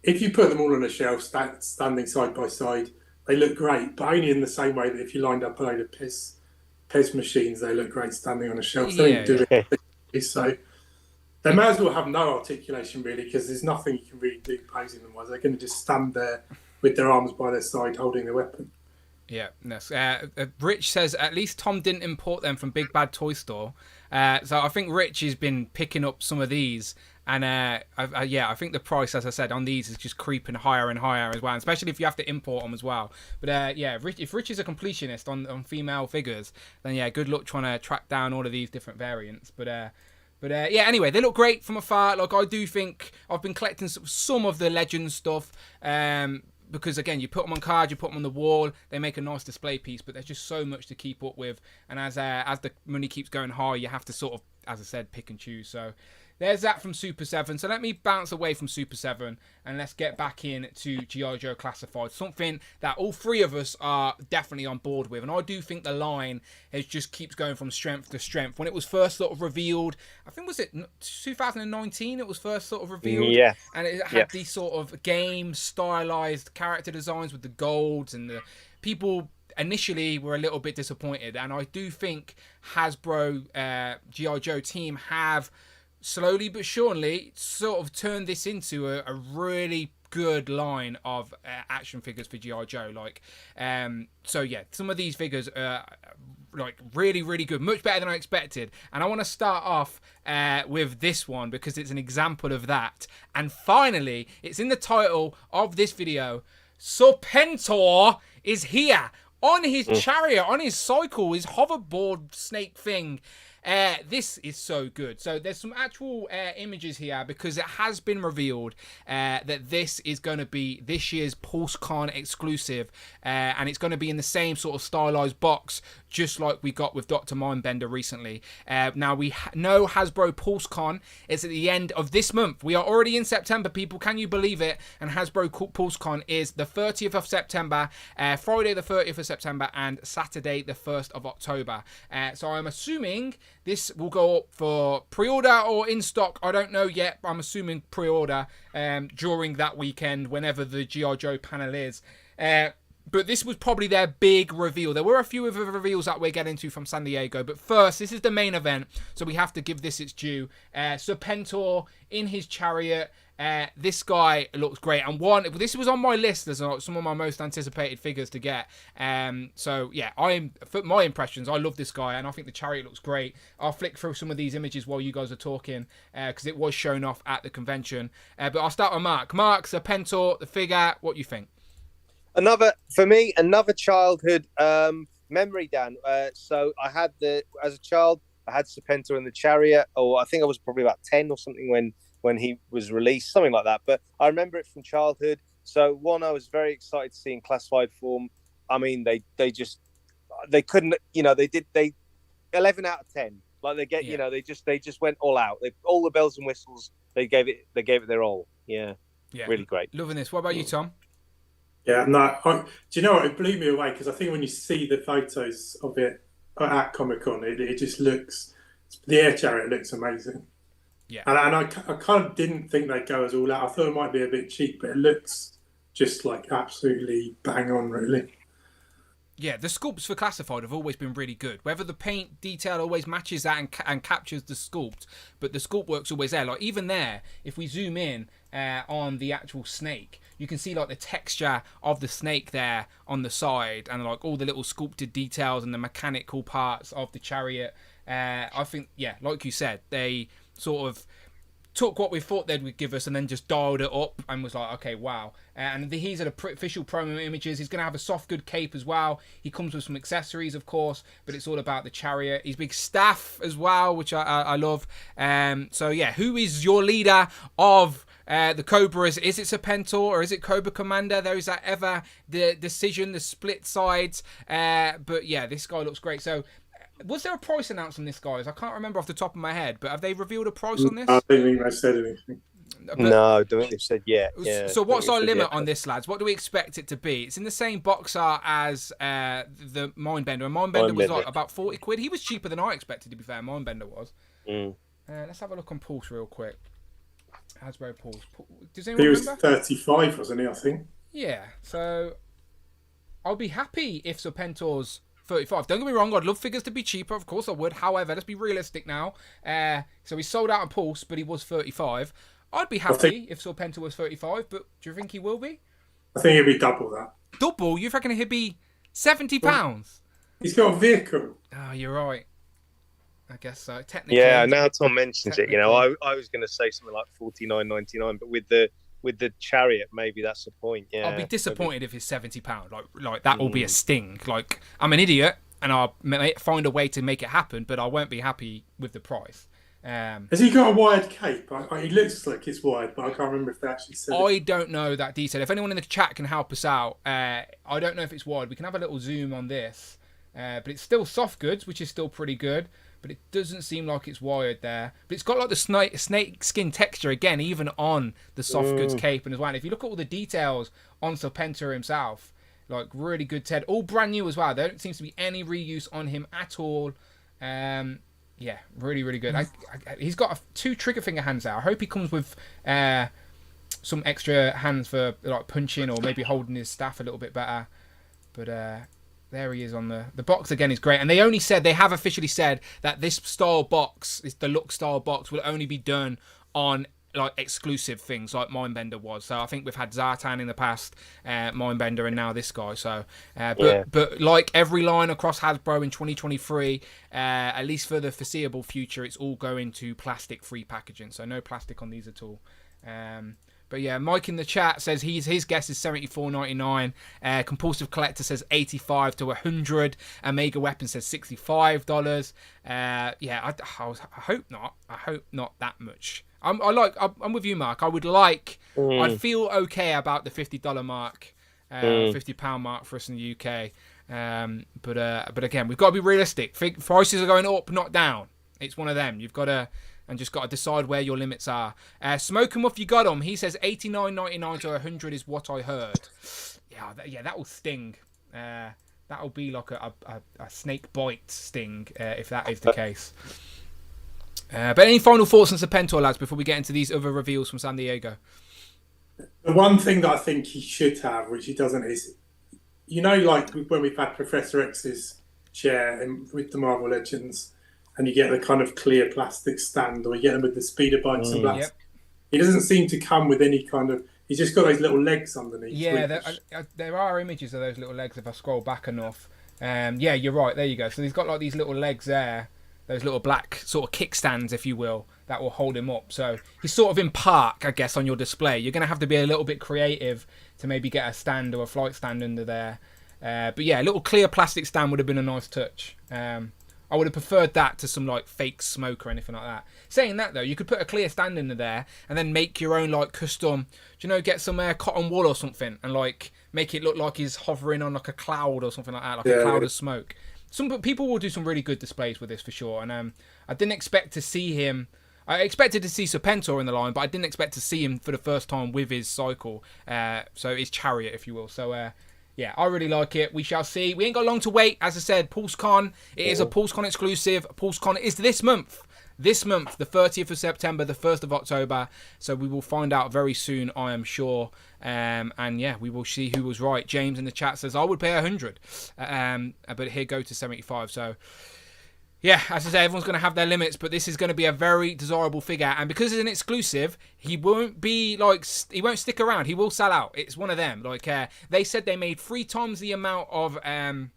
If you put them all on a shelf, standing side by side, they look great, but only in the same way that if you lined up a load of Pez machines, they look great standing on a shelf. So they may as well have no articulation, really, because there's nothing you can really do posing them. They're going to just stand there with their arms by their side holding their weapon. Yeah, yes. Rich says at least Tom didn't import them from Big Bad Toy Store. So I think Rich has been picking up some of these And I think the price, as I said, on these is just creeping higher and higher as well, especially if you have to import them as well. But if Rich is a completionist on female figures, then yeah, good luck trying to track down all of these different variants. But anyway, they look great from afar. Like, I do think I've been collecting some of the Legends stuff. Because again, you put them on cards, you put them on the wall, they make a nice display piece, but there's just so much to keep up with. And as the money keeps going high, you have to sort of, as I said, pick and choose. So there's that from Super 7. So let me bounce away from Super 7 and let's get back into G.I Joe Classified. Something that all three of us are definitely on board with. And I do think the line just keeps going from strength to strength. When it was first sort of revealed, I think, was it 2019 it was first sort of revealed? Yeah. And it had these sort of game stylized character designs with the golds, and the people initially were a little bit disappointed. And I do think Hasbro G.I Joe team have slowly but surely sort of turned this into a really good line of action figures for G.I Joe. Like, so yeah, some of these figures are like really, really good, much better than I expected. And I want to start off with this one because it's an example of that. And finally, it's in the title of this video. Serpentor is here on his chariot, on his cycle, his hoverboard snake thing. This is so good. So there's some actual images here because it has been revealed that this is going to be this year's PulseCon exclusive, and it's going to be in the same sort of stylized box, just like we got with Dr. Mindbender recently. Now we know Hasbro PulseCon is at the end of this month. We are already in September, people. Can you believe it? And Hasbro PulseCon is the 30th of September, Friday the 30th of September, and Saturday the 1st of October. So I'm assuming this will go up for pre-order or in stock. I don't know yet, but I'm assuming pre-order during that weekend, whenever the G.I. Joe panel is. But this was probably their big reveal. There were a few other reveals that we're getting to from San Diego. But first, this is the main event, so we have to give this its due. Serpentor in his chariot. This guy looks great. And this was on my list as some of my most anticipated figures to get. So yeah, for my impressions, I love this guy, and I think the chariot looks great. I'll flick through some of these images while you guys are talking, because it was shown off at the convention. But I'll start with Mark. Mark, Serpentor, the figure, what do you think? Another childhood memory, Dan. So I had as a child, I had Serpentor in the chariot, or I think I was probably about 10 or something when he was released, something like that. But I remember it from childhood. So one, I was very excited to see in classified form. I mean, they couldn't, they 11 out of 10. Like they get, they just went all out. All the bells and whistles. They gave it their all. Yeah, really great. Loving this. What about you, Tom? Yeah, no. Do you know what? It blew me away because I think when you see the photos of it at Comic-Con, it just looks, the air chariot looks amazing. Yeah, and I kind of didn't think they'd go as all out. I thought it might be a bit cheap, but it looks just like absolutely bang on, really. Yeah, the sculpts for classified have always been really good. Whether the paint detail always matches that and captures the sculpt, but the sculpt work's always there. Like even there, if we zoom in on the actual snake, you can see like the texture of the snake there on the side, and like all the little sculpted details and the mechanical parts of the chariot. I think, yeah, like you said, they sort of took what we thought they would give us and then just dialed it up and was like, okay, wow. And these are the official promo images. He's going to have a soft good cape as well. He comes with some accessories, of course, but it's all about the chariot. His big staff as well, which I love. So yeah, who is your leader of the Cobras? Is it Serpentor or is it Cobra Commander? There is that ever the decision, the split sides. But yeah, this guy looks great. So was there a price announced on this, guys? I can't remember off the top of my head, but have they revealed a price on this? I don't think they said anything. No, I don't think they've said yet. Yeah, so what's our limit on this, lads? What do we expect it to be? It's in the same box art as the Mindbender, and Mindbender was like about 40 quid. He was cheaper than I expected, to be fair. Mindbender was. Let's have a look on Pulse real quick. Hasbro Pulse. Does anyone remember? He was 35, wasn't he, I think? Yeah, so I'll be happy if Serpentor's 35. Don't get me wrong, I'd love figures to be cheaper, of course I would. However, let's be realistic now. So he sold out on Pulse, but he was 35. I'd be happy if Serpentor was 35, but do you think he will be? I think he'll be double that. Double? You reckon he'd be £70? He's got a vehicle. Oh, you're right. I guess so. Technically. Yeah, now Tom mentions it, I was going to say something like $49.99, but with the chariot, maybe that's the point. Yeah, I'll be disappointed if it's £70. Like that will be a sting. Like, I'm an idiot and I'll find a way to make it happen, but I won't be happy with the price. Has he got a wired cape? He looks like it's wired, but I can't remember if they actually said I don't know that detail. If anyone in the chat can help us out, I don't know if it's wired. We can have a little zoom on this, but it's still soft goods, which is still pretty good. But it doesn't seem like it's wired there. But it's got like the snake skin texture again, even on the soft goods cape and as well. And if you look at all the details on Serpentor himself, like really good Ted, all brand new as well. There don't seem to be any reuse on him at all. Yeah, really, really good. He's got 2 trigger finger hands out. I hope he comes with some extra hands for like punching or maybe holding his staff a little bit better. But there he is on the box again is great. And they have officially said that this style box, this deluxe style box, will only be done on like exclusive things like Mindbender was. So I think we've had Zartan in the past, Mindbender, and now this guy. So, but like every line across Hasbro in 2023, at least for the foreseeable future, it's all going to plastic-free packaging. So no plastic on these at all. But yeah, Mike in the chat says his guess is $74.99. Compulsive Collector says $85 to $100. Mega Weapon says $65. I hope not. I hope not that much. I'm with you, Mark. I'd feel okay about the $50 mark, £50 mark for us in the UK. But again, we've got to be realistic. Prices are going up, not down. It's one of them. You've got to. And just got to decide where your limits are. Smoke 'em Off, you got 'em. He says $89.99 to $100 is what I heard. Yeah, that will sting. That'll be like a snake bite sting if that is the case. But any final thoughts on Serpentor, lads, before we get into these other reveals from San Diego? The one thing that I think he should have, which he doesn't, is like when we've had Professor X's chair with the Marvel Legends. And you get the kind of clear plastic stand, or you get them with the speeder bikes and blast. Yep. He doesn't seem to come with any kind of. He's just got those little legs underneath. Yeah, there are images of those little legs if I scroll back enough. Yeah, you're right. There you go. So he's got like these little legs there, those little black sort of kickstands, if you will, that will hold him up. So he's sort of in park, I guess, on your display. You're going to have to be a little bit creative to maybe get a stand or a flight stand under there. But yeah, a little clear plastic stand would have been a nice touch. I would have preferred that to some like fake smoke or anything like that. Saying that though, you could put a clear stand in there and then make your own like custom, get some cotton wool or something and like make it look like he's hovering on like a cloud or something like that, a cloud of smoke. Some people will do some really good displays with this for sure. And I didn't expect to see him. I expected to see Serpentor in the line, but I didn't expect to see him for the first time with his cycle. So his chariot, if you will. So yeah, I really like it. We shall see. We ain't got long to wait. As I said, PulseCon. It is a PulseCon exclusive. PulseCon is this month. This month, the 30th of September, the 1st of October. So we will find out very soon, I am sure. And yeah, we will see who was right. James in the chat says, I would pay 100. But here go to 75. So yeah, as I say, everyone's going to have their limits, but this is going to be a very desirable figure. And because it's an exclusive, he won't stick around. He will sell out. It's one of them. Like they said they made 3 times the amount of Mindbenders.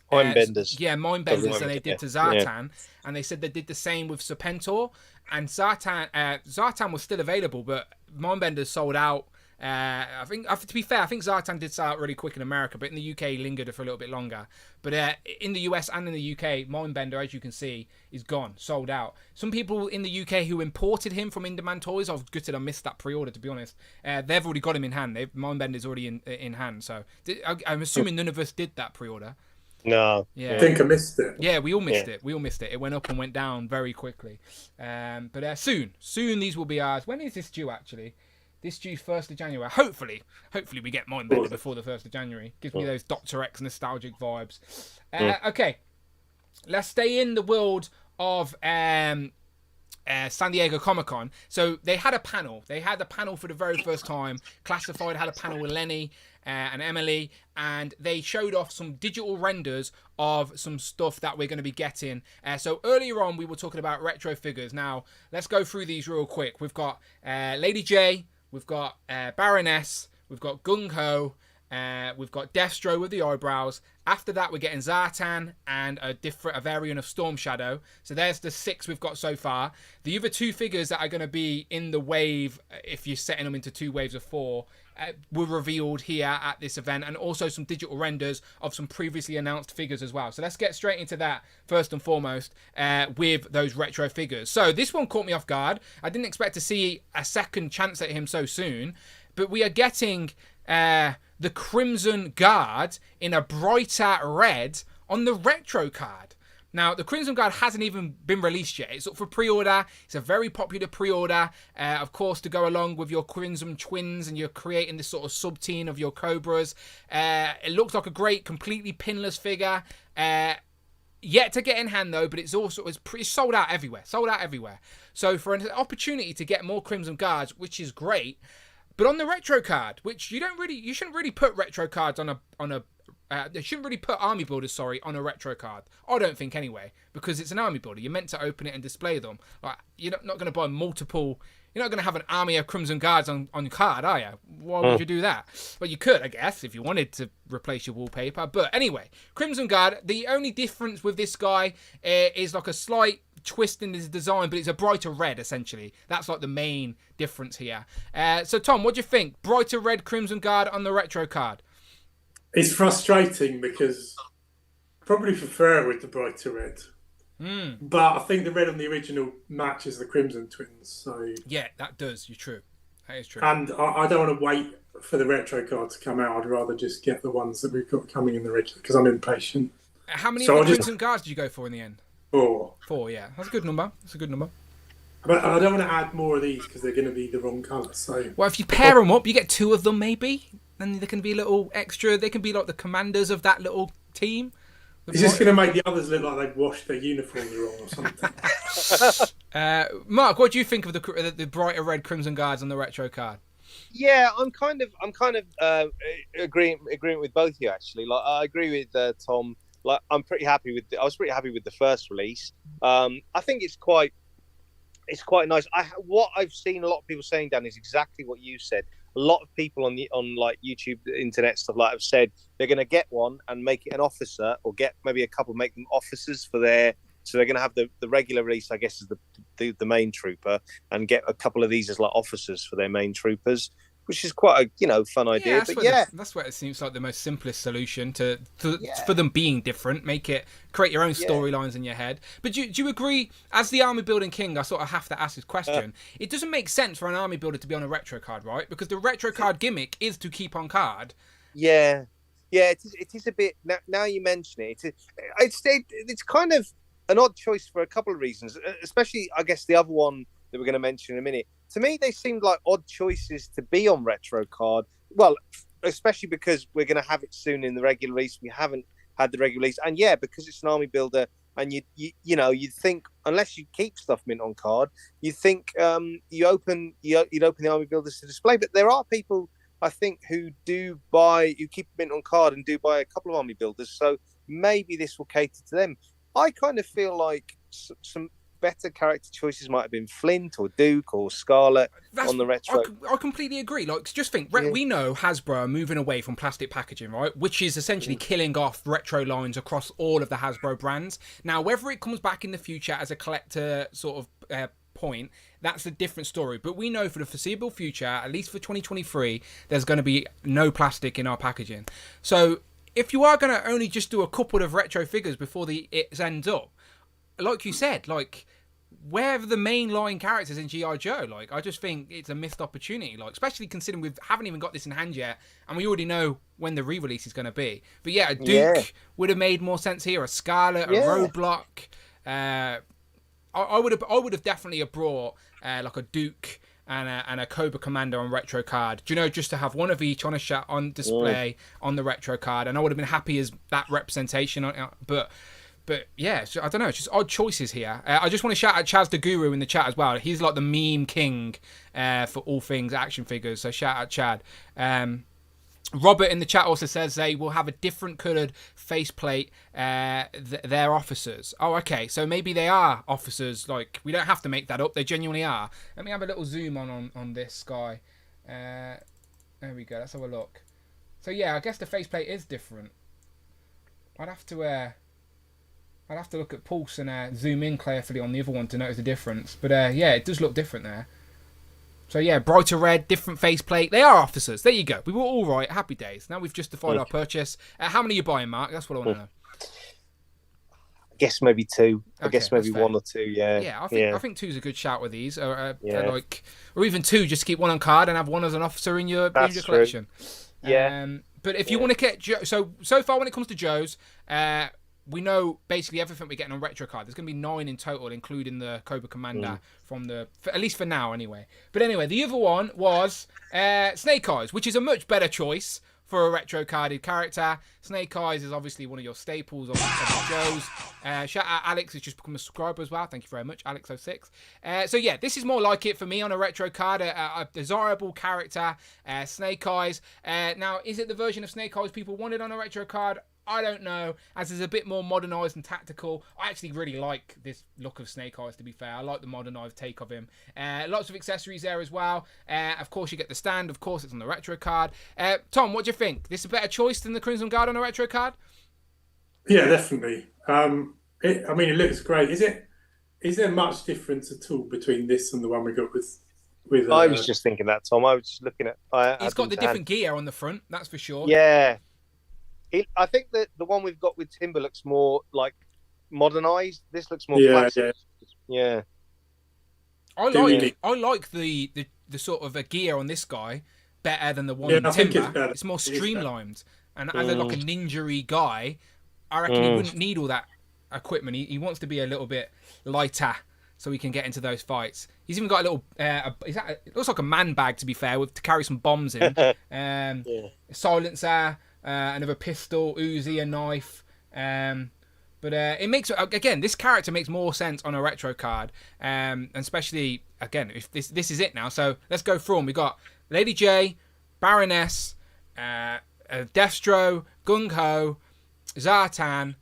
Mindbenders than they did to Zartan. And they said they did the same with Serpentor. And Zartan was still available, but Mindbenders sold out. I think, to be fair, I think Zartan did sell out really quick in America, but in the UK he lingered for a little bit longer. But in the US and in the UK, Mindbender, as you can see, is gone, sold out. Some people in the UK who imported him from In-Demand Toys, I was gutted I missed that pre-order, to be honest. They've already got him in hand. Mindbender's already in hand. So I'm assuming none of us did that pre-order. No. Yeah. I think I missed it. Yeah, we all missed it. We all missed it. It went up and went down very quickly. But soon these will be ours. When is this due, actually? This due 1st of January. Hopefully we get Mindbender before the 1st of January. Gives me those Dr. X nostalgic vibes. Okay, let's stay in the world of San Diego Comic-Con. So they had a panel. They had a panel for the very first time. Classified had a panel with Lenny and Emily, and they showed off some digital renders of some stuff that we're going to be getting. So earlier on, we were talking about retro figures. Now, let's go through these real quick. We've got Lady J, we've got Baroness, we've got Gung Ho, We've got Destro with the eyebrows. After that, we're getting Zartan and a variant of Storm Shadow. So there's the 6 we've got so far. The other 2 figures that are going to be in the wave, if you're setting them into 2 waves of 4, were revealed here at this event, and also some digital renders of some previously announced figures as well. So let's get straight into that first and foremost with those retro figures. So this one caught me off guard. I didn't expect to see a second chance at him so soon, but we are getting the Crimson Guard in a brighter red on the retro card. Now, the Crimson Guard hasn't even been released yet. It's up for pre-order. It's a very popular pre-order, of course, to go along with your Crimson Twins, and you're creating this sort of sub-team of your Cobras. It looks like a great, completely pinless figure. Yet to get in hand, though, but it's sold out everywhere. Sold out everywhere. So for an opportunity to get more Crimson Guards, which is great, but on the retro card, which you shouldn't really put retro cards they shouldn't really put army builders, on a retro card. I don't think anyway, because it's an army builder. You're meant to open it and display them. Like, you're not going to buy multiple. You're not going to have an army of Crimson Guards on your card, are you? Why would you do that? Well, you could, I guess, if you wanted to replace your wallpaper. But anyway, Crimson Guard. The only difference with this guy is like a slight twist in his design, but it's a brighter red, essentially. That's like the main difference here. So, Tom, what do you think? Brighter red Crimson Guard on the retro card. It's frustrating because probably prefer with the brighter red. But I think the red on the original matches the Crimson Twins. So yeah, that does. You're true. That is true. And I don't want to wait for the retro card to come out. I'd rather just get the ones that we've got coming in the regular, because I'm impatient. How many Crimson Guards did you go for in the end? 4. 4, yeah. That's a good number. But I don't want to add more of these because they're going to be the wrong colour. So well, if you pair them up, you get 2 of them maybe. Then they can be a little extra. They can be like the commanders of that little team. It's just going to make the others look like they've washed their uniforms wrong or something. Mark, what do you think of the brighter red Crimson Guards on the retro card? Yeah, I'm kind of agreeing with both of you actually. Like, I agree with Tom. Like, I was pretty happy with the first release. I think it's quite nice. What I've seen a lot of people saying, Dan, is exactly what you said. A lot of people on like YouTube, internet stuff like have said they're going to get one and make it an officer, or get maybe a couple, make them officers for their. So they're going to have the regular release, I guess, as the main trooper, and get a couple of these as like officers for their main troopers, which is quite a fun idea. That's where it seems like the most simplest solution for them being different. Create your own storylines in your head. But do you agree? As the army building king, I sort of have to ask this question. It doesn't make sense for an army builder to be on a retro card, right? Because the retro card gimmick is to keep on card. Yeah, it is a bit. Now you mention it, it's kind of an odd choice for a couple of reasons, especially I guess the other one that we're going to mention in a minute. To me, they seemed like odd choices to be on retro card. Well, especially because we're going to have it soon in the regular release. We haven't had the regular release, and because it's an army builder, and you'd think, unless you keep stuff mint on card, you think you'd open the army builders to display. But there are people, I think, who keep mint on card and do buy a couple of army builders. So maybe this will cater to them. I kind of feel like some better character choices might have been Flint or Duke or Scarlet on the retro. I completely agree. Like, just think, we know Hasbro are moving away from plastic packaging, right? Which is essentially killing off retro lines across all of the Hasbro brands. Now, whether it comes back in the future as a collector sort of point, that's a different story. But we know for the foreseeable future, at least for 2023, there's going to be no plastic in our packaging. So if you are going to only just do a couple of retro figures before it ends up, like you said, like, where are the main line characters in G.I Joe? Like, I just think it's a missed opportunity, like, especially considering we haven't even got this in hand yet, and we already know when the re-release is going to be. But yeah, a Duke would have made more sense here, a Scarlet, a Roadblock. I would have definitely brought like a Duke and a Cobra Commander on retro card. Do you know, just to have one of each on display on the retro card, and I would have been happy as that representation on it. But yeah, so I don't know. It's just odd choices here. I just want to shout out Chaz the Guru in the chat as well. He's like the meme king for all things action figures. So shout out Chad. Robert in the chat also says they will have a different coloured faceplate. Their officers. Oh, okay. So maybe they are officers. Like, we don't have to make that up. They genuinely are. Let me have a little zoom on this guy. There we go. Let's have a look. So yeah, I guess the faceplate is different. I'd have to look at Pulse and zoom in carefully on the other one to notice the difference. But yeah, it does look different there. So yeah, brighter red, different faceplate. They are officers. There you go. We were all right. Happy days. Now we've justified our purchase. How many are you buying, Mark? That's what I want to know. I guess maybe 2. Okay, I guess maybe 1 or 2. Yeah. Yeah, I think 2's a good shout with these. Or even 2 just to keep 1 on card and have 1 as an officer in your collection. Yeah. But if you want to get so far when it comes to Joe's, we know basically everything we're getting on retro card. There's going to be 9 in total, including the Cobra Commander at least for now anyway. But anyway, the other one was Snake Eyes, which is a much better choice for a retro carded character. Snake Eyes is obviously one of your staples of Joe's. Shout out Alex, who's just become a subscriber as well. Thank you very much, Alex06. So yeah, this is more like it for me on a retro card, a desirable character, Snake Eyes. Now, is it the version of Snake Eyes people wanted on a retro card? I don't know, as it's a bit more modernised and tactical. I actually really like this look of Snake Eyes, to be fair. I like the modernised take of him. Lots of accessories there as well. Of course, you get the stand. Of course, it's on the retro card. Tom, what do you think? This is a better choice than the Crimson Guard on a retro card? Yeah, definitely. It looks great. Is there much difference at all between this and the one we got with I was just thinking that, Tom. I was just looking at... He's got the different gear on the front, that's for sure. Yeah. I think that the one we've got with Timber looks more like modernised. This looks more classic. Yeah. I like the sort of a gear on this guy better than the one in Timber. It's more streamlined. And as like a ninja-y guy, I reckon he wouldn't need all that equipment. He wants to be a little bit lighter so he can get into those fights. He's even got a little... it looks like a man bag, to be fair, to carry some bombs in. A silencer... another pistol, Uzi, a knife. But it makes, again, this character makes more sense on a retro card. And especially, again, if this is it now. So let's go through them. We got Lady J, Baroness, Destro, Gung Ho, Zartan,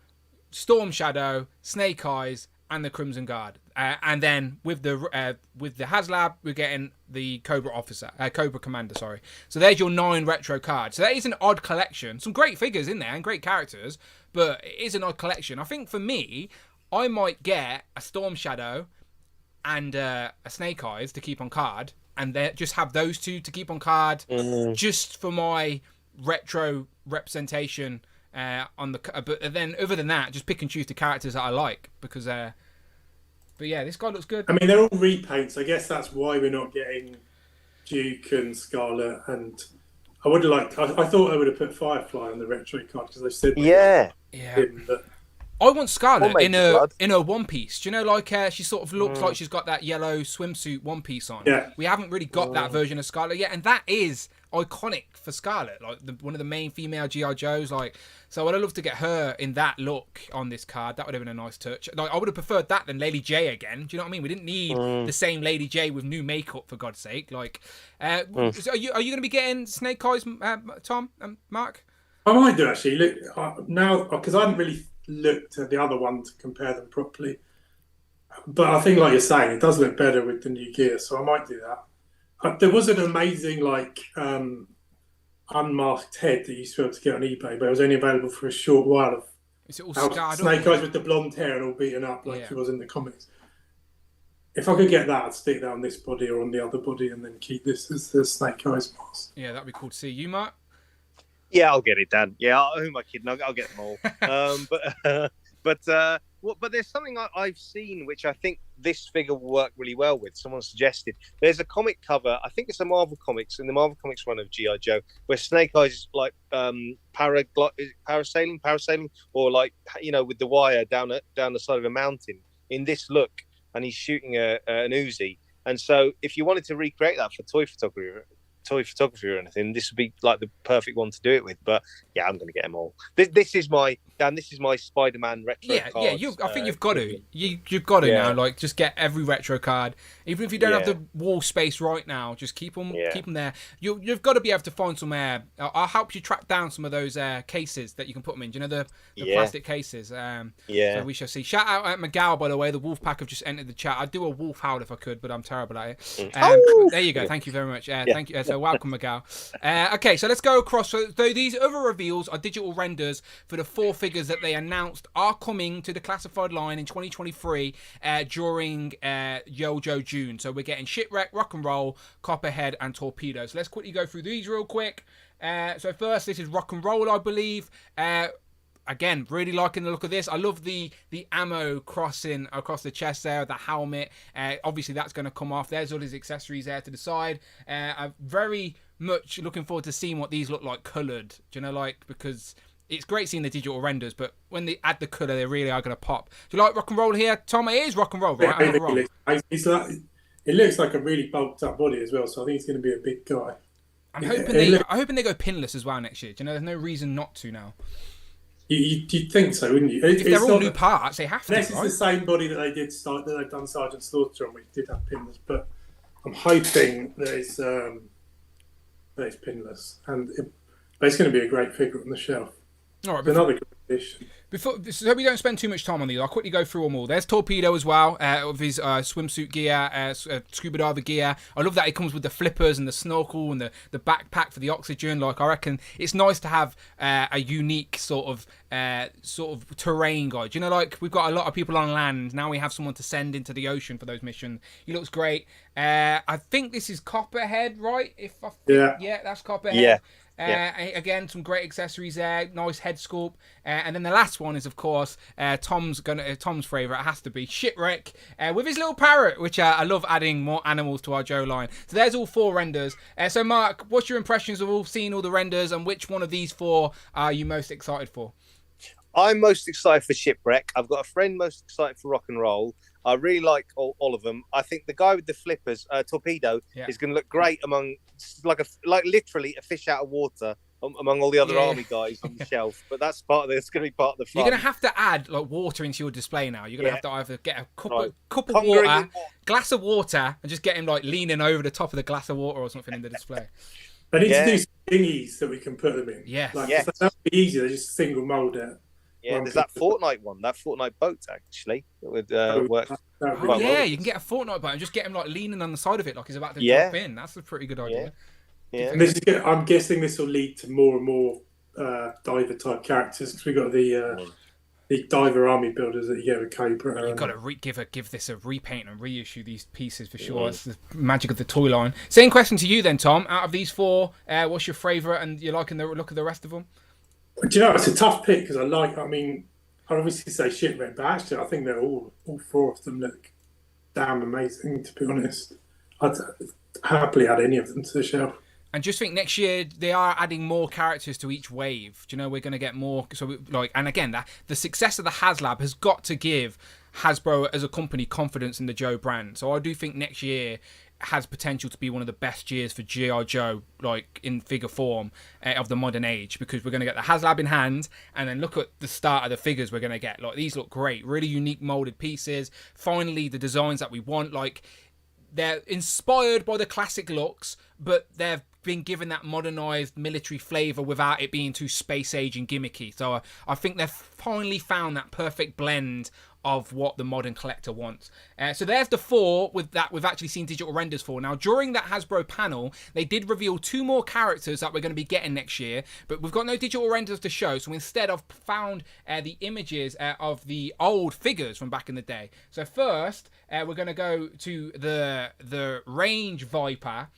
Storm Shadow, Snake Eyes, and the Crimson Guard. And then with the Haslab, we're getting the Cobra Commander, sorry. So there's your 9 retro cards. So that is an odd collection. Some great figures in there and great characters, but it is an odd collection. I think for me, I might get a Storm Shadow and a Snake Eyes to keep on card, and just have those 2 to keep on card, just for my retro representation on the. But then other than that, just pick and choose the characters that I like because. But yeah, this guy looks good. I mean, they're all repaints. I guess that's why we're not getting Duke and Scarlet. And I would have liked. I thought I would have put Firefly on the retro card because they said. Yeah. But I want Scarlet in a one piece. Do you know, like she sort of looks like she's got that yellow swimsuit one piece on. Yeah. We haven't really got that version of Scarlet yet, and that is iconic for Scarlet, like one of the main female G.I Joes. Like, so I'd love to get her in that look on this card. That would have been a nice touch. Like, I would have preferred that than Lady J again. Do you know what I mean? We didn't need the same Lady J with new makeup, for God's sake. Like, so are you going to be getting Snake Eyes, Tom and Mark? I might do actually. Look now because I haven't really looked at the other one to compare them properly. But I think, like you're saying, it does look better with the new gear, so I might do that. There was an amazing unmasked head that you used to be able to get on eBay, but it was only available for a short while. Is it all scarred Snake Eyes with the blonde hair and all beaten up like he was in the comics. If I could get that, I'd stick that on this body or on the other body and then keep this as the Snake Eyes mask. Yeah, that'd be cool to see. You, Mark? Yeah, I'll get it done. Yeah, who am I kidding? I'll get them all. But there's something I've seen which I think this figure will work really well with. Someone suggested there's a comic cover. I think it's a Marvel Comics in the Marvel Comics run of G.I Joe, where Snake Eyes is like parasailing, or like with the wire down the side of a mountain in this look, and he's shooting an Uzi. And so, if you wanted to recreate that for toy photography or anything, this would be like the perfect one to do it with. But yeah, I'm going to get them all. This is my Spider-Man retro card. I think you've got to. You've got to now. Like, just get every retro card, even if you don't have the wall space right now. Just keep them there. You've got to be able to find some. I'll help you track down some of those cases that you can put them in. Do you know the plastic cases? So we shall see. Shout out at McGow, by the way. The Wolf Pack have just entered the chat. I'd do a wolf howl if I could, but I'm terrible at it. There you go. Thank you very much. Thank you. So So welcome, Miguel. Okay, so let's go across. So these other reveals are digital renders for the 4 figures that they announced are coming to the classified line in 2023 during Joe June. So we're getting Shipwreck, Rock and Roll, Copperhead, and Torpedo. So let's quickly go through these real quick. So first, this is Rock and Roll, I believe. Again, really liking the look of this. I love the ammo crossing across the chest there, the helmet. Obviously, that's going to come off. There's all his accessories there to the side. I'm very much looking forward to seeing what these look like coloured. Do you know, like, because it's great seeing the digital renders, but when they add the colour, they really are going to pop. Do you like Rock and Roll here, Tom? It is Rock and Roll, right? I'm not wrong. It looks like a really bulked up body as well, so I think he's going to be a big guy. I'm hoping they go pinless as well next year. Do you know, there's no reason not to now. You'd think so, wouldn't you? If they're all new parts, they have to. This is the same body that they've done Sergeant Slaughter on, which did have pinless. But I'm hoping that it's pinless, but it's going to be a great figure on the shelf. All right, another good addition. So we don't spend too much time on these, I'll quickly go through them all. There's Torpedo as well, with his swimsuit gear, scuba diver gear. I love that it comes with the flippers and the snorkel and the backpack for the oxygen. Like, I reckon it's nice to have a unique sort of terrain guide. You know, like, we've got a lot of people on land. Now we have someone to send into the ocean for those missions. He looks great. I think this is Copperhead, right? Yeah, that's Copperhead. Yeah. Again, some great accessories there. Nice head sculpt. And then the last one is, of course, Tom's favourite. It has to be Shipwreck with his little parrot, which I love adding more animals to our Joe line. So there's all 4 renders. So Mark, what's your impressions of seeing all the renders, and which one of these 4 are you most excited for? I'm most excited for Shipwreck. I've got a friend most excited for Rock and Roll. I really like all of them. I think the guy with the flippers, Torpedo, is going to look great among like literally a fish out of water among all the other army guys on the shelf. But that's going to be part of the fun. You're going to have to add like water into your display now. You're going to have to either get a cup of water, glass of water, and just get him like leaning over the top of the glass of water or something in the display. They need to do some thingies that we can put them in. Yeah, that would be easy. They just single mold it. Yeah, there's that Fortnite one, that Fortnite boat actually that would work. You can get a Fortnite boat and just get him like leaning on the side of it like he's about to jump in. That's a pretty good idea. Yeah. And I'm guessing this will lead to more and more diver type characters, because we've got the diver army builders that you get with Cobra. You've got to give this a repaint and reissue these pieces for sure. It's the magic of the toy line. Same question to you then, Tom. Out of these 4, what's your favourite, and you're liking the look of the rest of them? Do you know, it's a tough pick, because I'd obviously say Shipwreck, but actually I think they're all 4 of them look damn amazing, to be honest. I'd happily add any of them to the shelf. And just think, next year they are adding more characters to each wave. Do you know, we're going to get more. So and again, the success of the Haslab has got to give Hasbro as a company confidence in the Joe brand. So I do think next year has potential to be one of the best years for G.I Joe, like in figure form of the modern age, because we're going to get the Haslab in hand, and then look at the start of the figures we're going to get. Like, these look great, really unique molded pieces. Finally, the designs that we want. Like, they're inspired by the classic looks, but they've been given that modernized military flavor without it being too space age and gimmicky. So I think they've finally found that perfect blend of what the modern collector wants. So there's the 4 with that we've actually seen digital renders for. Now, during that Hasbro panel, they did reveal 2 more characters that we're going to be getting next year, but we've got no digital renders to show. So instead, I've found the images of the old figures from back in the day. So first, we're going to go to the Range Viper.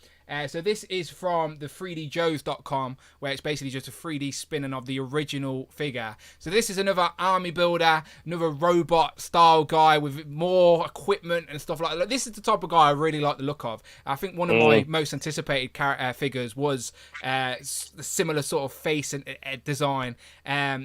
So this is from the 3djoes.com, where it's basically just a 3D spinning of the original figure. So this is another army builder, another robot style guy with more equipment and stuff like that. This is the type of guy I really like the look of. I think one of my most anticipated figures was a similar sort of face and design.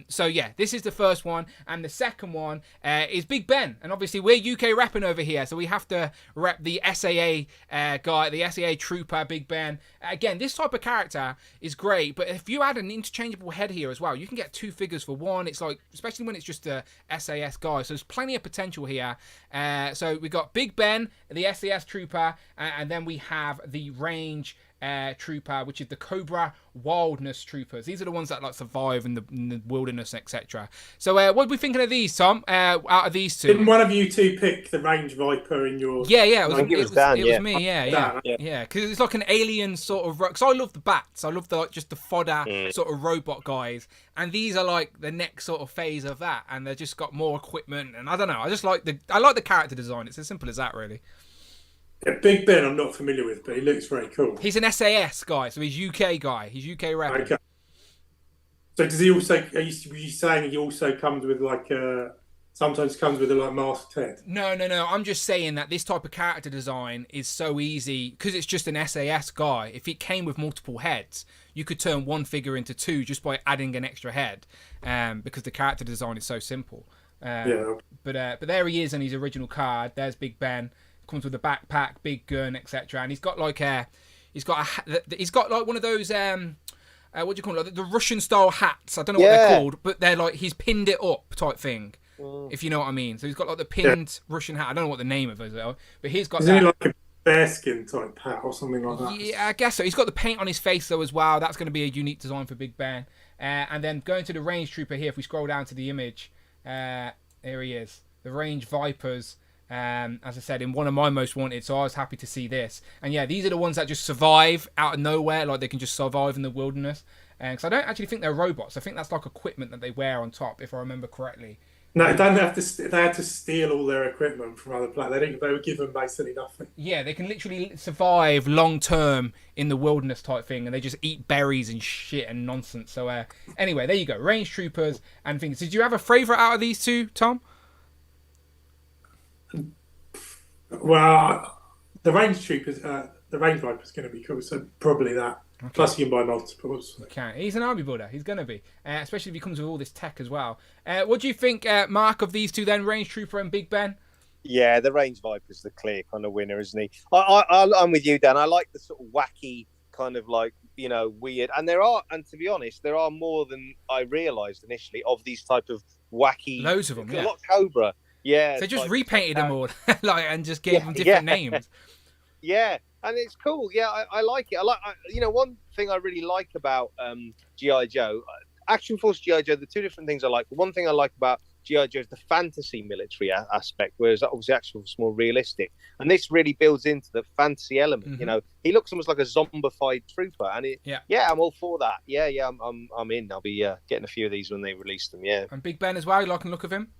So yeah, this is the first one. And the second one is Big Ben. And obviously we're UK repping over here, so we have to rep the SAA guy, the SAA trooper, Big Ben. Again, this type of character is great, but if you add an interchangeable head here as well, you can get 2 figures for 1. It's like, especially when it's just a SAS guy, so there's plenty of potential here. So we got Big Ben, the SAS trooper, and then we have the Range trooper, which is the Cobra Wildness Troopers. These are the ones that like survive in the wilderness, etc. So what are we thinking of these, Tom? Out of these two, didn't one of you two pick the Range Viper in your? Yeah, it was Dan. It was me. Yeah, because it's like an alien sort of. Because I love the bats. I love the just the fodder sort of robot guys, and these are like the next sort of phase of that, and they've just got more equipment. And I don't know. I just like the character design. It's as simple as that, really. Yeah, Big Ben, I'm not familiar with, but he looks very cool. He's an SAS guy, so he's UK guy. He's UK rep. Okay. So does he also? Were you saying he also comes with like sometimes comes with a like masked head? No. I'm just saying that this type of character design is so easy because it's just an SAS guy. If it came with multiple heads, you could turn one figure into two just by adding an extra head, because the character design is so simple. But there he is on his original card. There's Big Ben. Comes with a backpack, big gun, etc. And he's got like one of those what do you call it? The Russian style hats. I don't know what they're called, but they're like he's pinned it up type thing. If you know what I mean. So he's got like the pinned Russian hat. I don't know what the name of it is, but he's got. Isn't it like a bearskin type hat or something like that? Yeah, I guess so. He's got the paint on his face though as well. That's going to be a unique design for Big Ben. And then going to the Range Trooper here, if we scroll down to the image, here he is, the Range Vipers. As I said, in one of my most wanted, so I was happy to see this. And yeah, these are the ones that just survive out of nowhere, like they can just survive in the wilderness. Because I don't actually think they're robots. I think that's like equipment that they wear on top, if I remember correctly. No, they don't have to. They had to steal all their equipment from other planets. They were given basically nothing. Yeah, they can literally survive long term in the wilderness type thing, and they just eat berries and shit and nonsense. So anyway, there you go, Range Troopers and things. Did you have a favourite out of these two, Tom? Well, the Range Troopers, the Range Viper is going to be cool, so probably that. Okay. Plus, you can buy multiples. Okay, he's an army builder. He's going to be, especially if he comes with all this tech as well. What do you think, Mark, of these two then, Range Trooper and Big Ben? Yeah, the Range Viper's the clear kind of winner, isn't he? I'm with you, Dan. I like the sort of wacky kind of like, weird. And to be honest, there are more than I realised initially of these type of wacky. Loads of them, yeah. A lot of Cobra. Yeah, so just repainted them all, and just gave them different names. Yeah, and it's cool. Yeah, I like it. One thing I really like about G.I Joe, Action Force G.I Joe. The two different things I like. The one thing I like about G.I Joe is the fantasy military aspect, whereas obviously Action Force is more realistic. And this really builds into the fantasy element. Mm-hmm. He looks almost like a zombified trooper, and I'm all for that. Yeah, I'm in. I'll be getting a few of these when they release them. Yeah, and Big Ben as well. You like the look of him?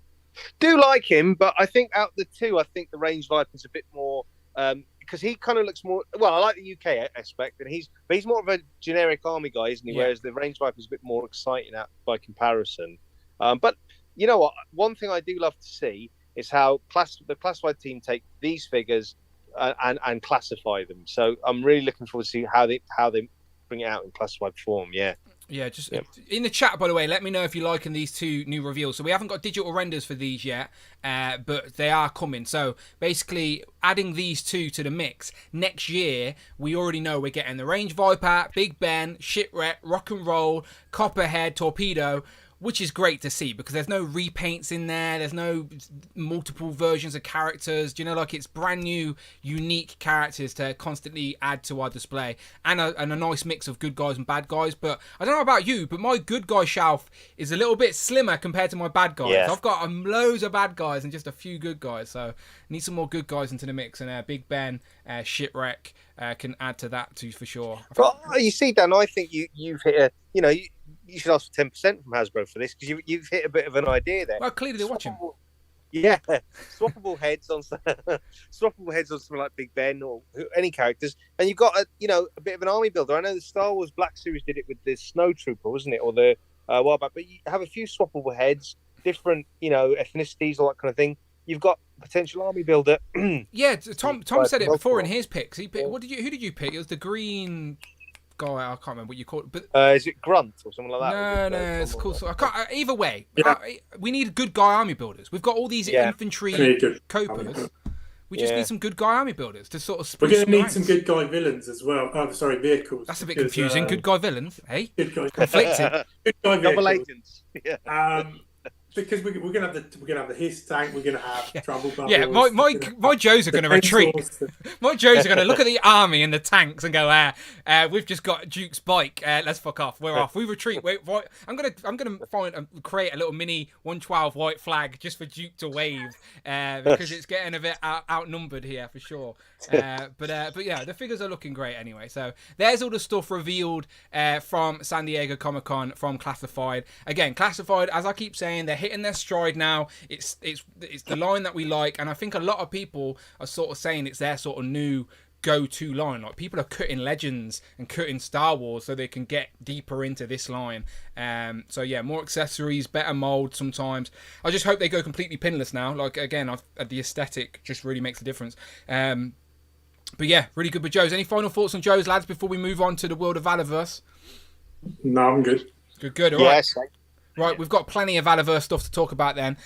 Do like him, but I think out of the two, I think the Range Viper's a bit more because he kind of looks more. Well, I like the UK aspect, and he's more of a generic army guy, isn't he? Yeah. Whereas the Range Viper's a bit more exciting by comparison. But you know what? One thing I do love to see is how the classified team take these figures and classify them. So I'm really looking forward to see how they bring it out in classified form. Yeah. Yeah, just in the chat, by the way, let me know if you're liking these two new reveals. So we haven't got digital renders for these yet, but they are coming. So basically, adding these two to the mix, next year, we already know we're getting the Range Viper, Big Ben, Shipwreck, Rock and Roll, Copperhead, Torpedo, which is great to see because there's no repaints in there. There's no multiple versions of characters. Like it's brand new, unique characters to constantly add to our display and a nice mix of good guys and bad guys. But I don't know about you, but my good guy shelf is a little bit slimmer compared to my bad guys. Yeah. I've got loads of bad guys and just a few good guys. So I need some more good guys into the mix. And Big Ben, Shipwreck can add to that too for sure. Well, you see, Dan, I think you've hit you should ask for 10% from Hasbro for this because you've hit a bit of an idea there. Well, clearly they're watching. Yeah, swappable heads on something like Big Ben or any characters, and you've got a bit of an army builder. I know the Star Wars Black Series did it with the Snow Trooper, wasn't it, or the while back? But you have a few swappable heads, different ethnicities, all that kind of thing. You've got potential army builder. Yeah, Tom said it before in his picks. Who did you pick? It was the green guy. I can't remember what you called it. But is it Grunt or something like that? No, it's cool. So I can't. Either way, we need good guy army builders. We've got all these infantry copers. We just need some good guy army builders to sort of. We're going to need some good guy villains as well. Vehicles. That's a bit confusing. Good guy villains, hey? Good guy conflicted. Good guy double agents. Yeah. because we're gonna have the H.I.S.S tank, we're gonna have trouble bubbles. Yeah, my Joes are going to retreat. My Joes are going to look at the army and the tanks and go, we've just got Duke's bike. Let's fuck off. We're off. We retreat. Wait, I'm gonna create a little mini 112 white flag just for Duke to wave, because it's getting a bit outnumbered here for sure. But yeah, the figures are looking great anyway. So there's all the stuff revealed from San Diego Comic-Con from Classified. Again, Classified, as I keep saying, they're hitting their stride now. It's the line that we like, and I think a lot of people are sort of saying it's their sort of new go-to line. Like, people are cutting Legends and cutting Star Wars so they can get deeper into this line. So yeah, more accessories, better mold sometimes. I just hope they go completely pinless now. Like, again, the aesthetic just really makes a difference. But yeah, really good with Joes. Any final thoughts on Joes, lads, before we move on to the world of Valaverse? No, I'm good. Good. All yes. Right. Right, we've got plenty of Valaverse stuff to talk about then.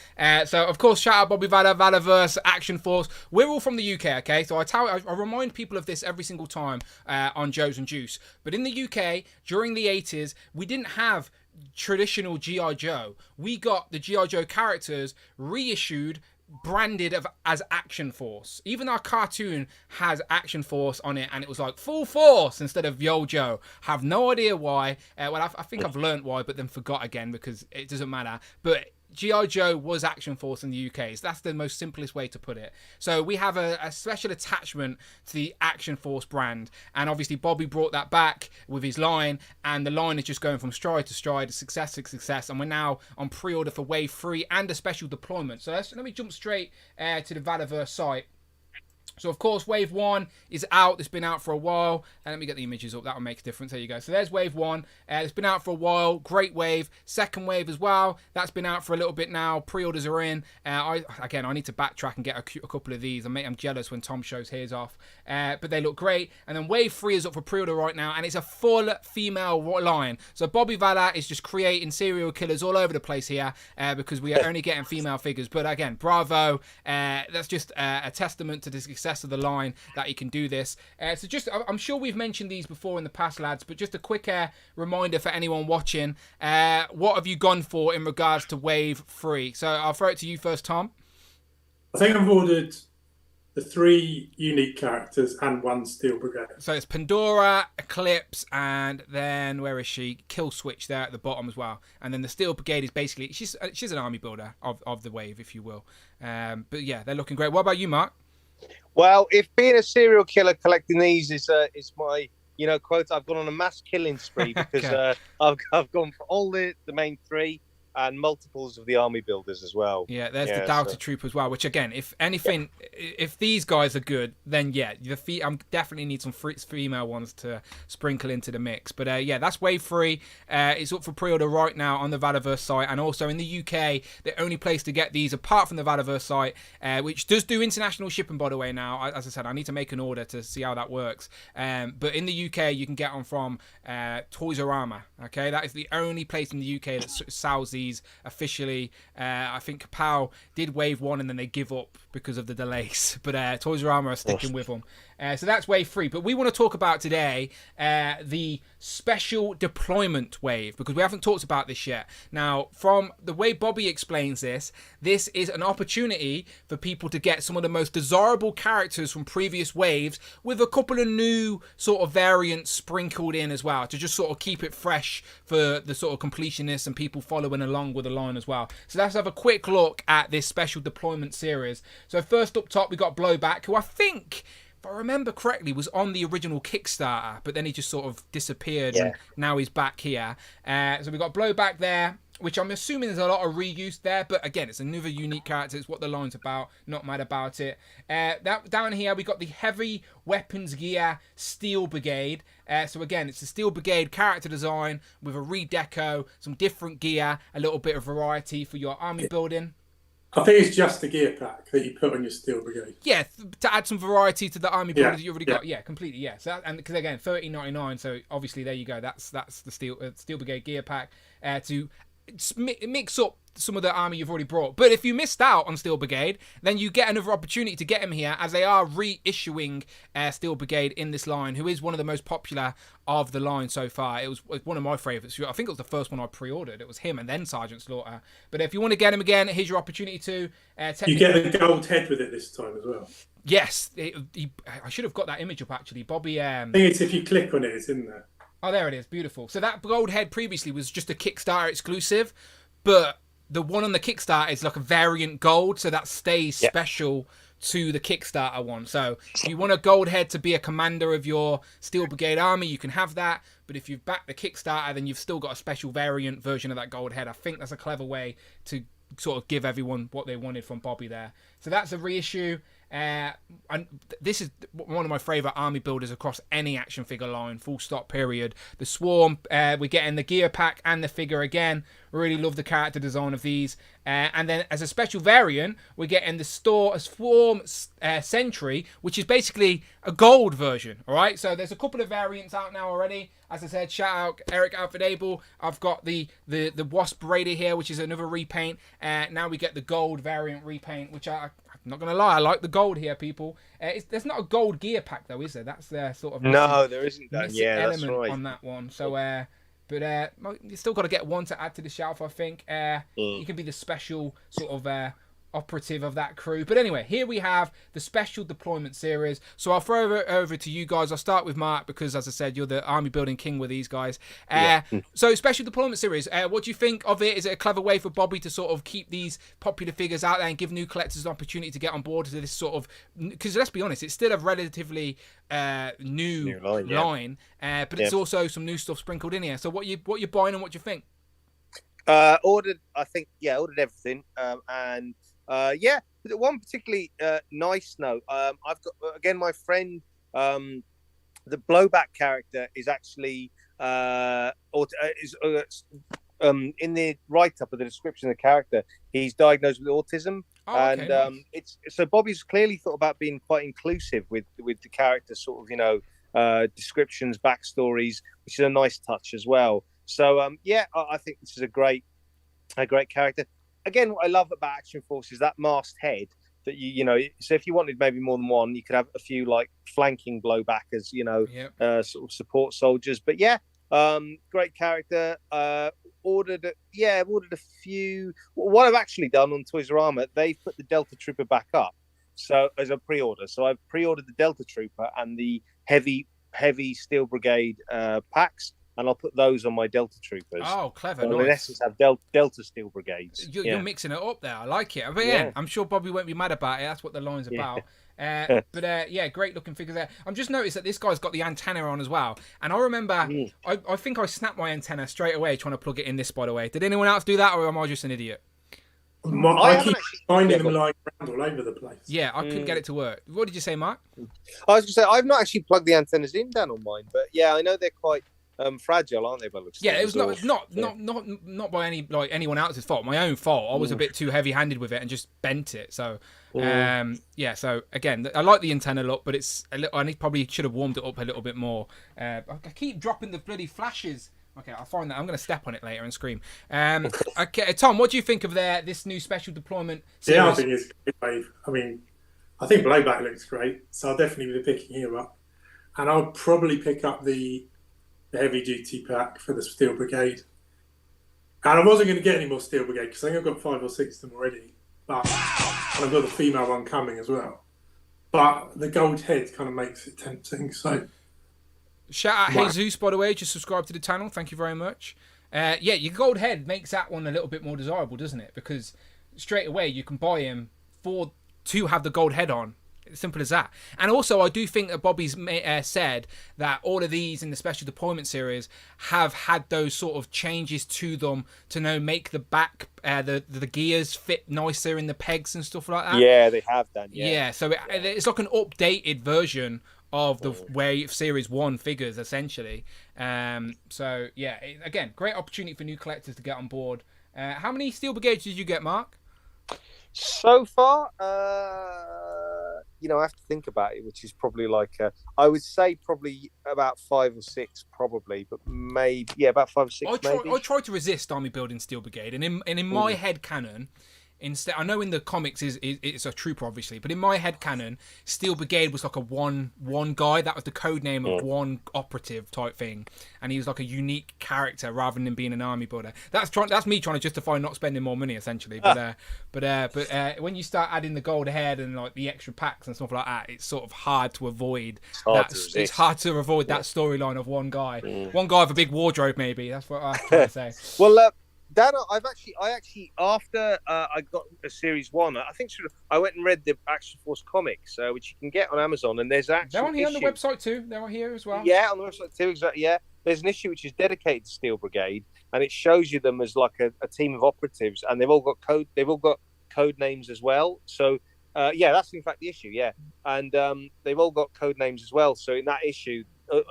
So, of course, shout out Bobby Vala, Valaverse, Action Force. We're all from the UK, okay? So I remind people of this every single time on Joes+Juice. But in the UK, during the 80s, we didn't have traditional G.I Joe. We got the G.I Joe characters reissued, branded as Action Force. Even our cartoon has Action Force on it, and it was like Full Force instead of Yo Joe. Have no idea why. I think I've learnt why, but then forgot again because it doesn't matter. But G.I Joe was Action Force in the UK. So that's the most simplest way to put it. So we have a special attachment to the Action Force brand. And obviously Bobby brought that back with his line. And the line is just going from stride to stride, success to success. And we're now on pre-order for Wave 3 and a special deployment. So let me jump straight to the Valaverse site. So, of course, Wave 1 is out. It's been out for a while. And let me get the images up. That'll make a difference. There you go. So there's Wave 1. It's been out for a while. Great wave. Second wave as well. That's been out for a little bit now. Pre-orders are in. I need to backtrack and get a couple of these. I'm jealous when Tom shows his off. But they look great. And then Wave 3 is up for pre-order right now. And it's a full female line. So Bobby Vala is just creating serial killers all over the place here. Because we are only getting female figures. But again, bravo. That's just a testament to the success of the line that he can do this. So just, I'm sure we've mentioned these before in the past, lads, but just a quick reminder for anyone watching. What have you gone for in regards to Wave 3? So I'll throw it to you first, Tom. I think I've ordered the 3 unique characters and 1 Steel Brigade. So it's Pandora, Eclipse, and then where is she? Kill Switch there at the bottom as well. And then the Steel Brigade is basically, she's an army builder of the wave, if you will. But yeah, they're looking great. What about you, Mark? Well, if being a serial killer collecting these is my quote, I've gone on a mass killing spree because okay. I've gone for all the main 3 and multiples of the army builders as well. Yeah, there's the Delta Troop as well, which again, if anything, if these guys are good, then yeah, I definitely need some female ones to sprinkle into the mix. But yeah, that's Wave 3. It's up for pre-order right now on the Valaverse site, and also in the UK, the only place to get these, apart from the Valaverse site, which does do international shipping, by the way, now. As I said, I need to make an order to see how that works. But in the UK, you can get them from Toys R Us. Okay, that is the only place in the UK that sells these officially. I think Kapow did Wave 1 and then they give up because of the delays, but Toys R Us are sticking with them. So that's Wave 3, but we want to talk about today the special deployment wave, because we haven't talked about this yet. Now, from the way Bobby explains this is an opportunity for people to get some of the most desirable characters from previous waves with a couple of new sort of variants sprinkled in as well, to just sort of keep it fresh for the sort of completionists and people following along with the line as well. So let's have a quick look at this special deployment series. So first up top, we got Blowback, who I think, if I remember correctly, was on the original Kickstarter, but then he just sort of disappeared, and now he's back here. So we got Blowback there, which I'm assuming there's a lot of reuse there, but again, it's another unique character. It's what the line's about, not mad about it. Down here, we got the Heavy Weapons Gear Steel Brigade. So again, it's the Steel Brigade character design with a redeco, some different gear, a little bit of variety for your army building. I think it's just the gear pack that you put on your Steel Brigade. Yeah, to add some variety to the army builder that you already got. Yeah, completely. Yeah. So and because again, $13.99. So obviously there you go. That's the Steel Brigade gear pack to mix up some of the army you've already brought. But if you missed out on Steel Brigade, then you get another opportunity to get him here, as they are reissuing Steel Brigade in this line, who is one of the most popular of the line so far. It was one of my favourites. I think it was the first one I pre-ordered. It was him and then Sergeant Slaughter. But if you want to get him again, here's your opportunity to. You get the gold head with it this time as well. Yes, I should have got that image up actually. Bobby. I think it's if you click on it, it's in there. Oh, there it is. Beautiful. So that gold head previously was just a Kickstarter exclusive, but the one on the Kickstarter is like a variant gold, so that stays special to the Kickstarter one. So if you want a gold head to be a commander of your Steel Brigade army, you can have that. But if you've backed the Kickstarter, then you've still got a special variant version of that gold head. I think that's a clever way to sort of give everyone what they wanted from Bobby there. So that's a reissue. And this is one of my favourite army builders across any action figure line, full stop, period. The Swarm, we're getting the gear pack and the figure again. Really love the character design of these. And then as a special variant, we're getting the Swarm Sentry, which is basically a gold version. All right, so there's a couple of variants out now already. As I said, shout out Eric Alfred Abel. I've got the Wasp Raider here, which is another repaint. Now we get the gold variant repaint, which I'm not going to lie, I like the gold here, people. There's not a gold gear pack, though, is there? That's the sort of no, there isn't that. Missing element right on that one. So, but you still got to get one to add to the shelf, I think. You can be the special sort of operative of that crew. But anyway, here we have the special deployment series. So I'll throw it over to you guys. I'll start with Mark because, as I said, you're the army building king with these guys. So special deployment series, what do you think of it? Is it a clever way for Bobby to sort of keep these popular figures out there and give new collectors an opportunity to get on board to this sort of, because let's be honest, it's still a relatively new line, but it's also some new stuff sprinkled in here. So what you buying and what do you think? Ordered everything, and one particularly nice note. I've got again my friend. The blowback character is actually in the write-up of the description of the character. He's diagnosed with autism, and it's so Bobby's clearly thought about being quite inclusive with the character, sort of descriptions, backstories, which is a nice touch as well. So I think this is a great character. Again, what I love about Action Force is that masked head that so if you wanted maybe more than one, you could have a few like flanking blowbackers, sort of support soldiers. But great character. Ordered a few. What I've actually done on Toys R Us, they've put the Delta Trooper back up, so as a pre-order. So I've pre-ordered the Delta Trooper and the heavy Steel Brigade packs. And I'll put those on my Delta Troopers. Oh, clever! So nice. In essence, have Delta Steel Brigades. You're mixing it up there. I like it. But I'm sure Bobby won't be mad about it. That's what the line's about. Great looking figures there. I'm just noticed that this guy's got the antenna on as well. And I remember, I think I snapped my antenna straight away trying to plug it in this. By the way, did anyone else do that, or am I just an idiot? I keep finding them lying around all over the place. Yeah, I couldn't get it to work. What did you say, Mark? I was going to say I've not actually plugged the antennas in down on mine, but I know they're quite fragile, aren't they? It was not by anyone else's fault. My own fault. I was a bit too heavy-handed with it and just bent it. So so again, I like the antenna look, but it's a little. I probably should have warmed it up a little bit more. I keep dropping the bloody flashes. Okay, I'll find that. I'm going to step on it later and scream. Okay, Tom, what do you think of this new special deployment series? Yeah, I think it's great. I mean, I think Blowback looks great, so I'll definitely be picking him up, and I'll probably pick up the heavy duty pack for the Steel Brigade. And I wasn't going to get any more Steel Brigade because I think I've got 5 or 6 of them already. But and I've got the female one coming as well. But the gold head kind of makes it tempting. So shout out Jesus, by the way, just subscribe to the channel. Thank you very much. Your gold head makes that one a little bit more desirable, doesn't it? Because straight away you can buy him to have the gold head on. Simple as that. And also, I do think that Bobby's said that all of these in the special deployment series have had those sort of changes to them to make the back, the gears fit nicer in the pegs and stuff like that. Yeah, they have done. Yeah, so it's like an updated version of the Wave Series 1 figures, essentially. Again, great opportunity for new collectors to get on board. How many Steel Brigades did you get, Mark? So far, I have to think about it, which is probably like I would say probably about 5 or 6, probably, but maybe about 5 or 6. I try to resist army building Steel Brigade, and in my head canon. Instead, I know in the comics it's a trooper, obviously, but in my head canon, Steel Brigade was like a one guy. That was the code name of one operative type thing, and he was like a unique character rather than being an army builder. That's me trying to justify not spending more money, essentially. But when you start adding the gold head and like the extra packs and stuff like that, it's sort of hard to avoid. It's hard to avoid that storyline of one guy with a big wardrobe. Maybe that's what I'm trying to say. Well. Dan, I actually after I got a series 1, I think I went and read the Action Force comics, which you can get on Amazon, and there's actually they're on here on the website too. They're on here as well. Yeah, on the website too. Exactly. Yeah, there's an issue which is dedicated to Steel Brigade, and it shows you them as like a team of operatives, and they've all got code names as well. So that's in fact the issue. Yeah, and they've all got code names as well. So in that issue,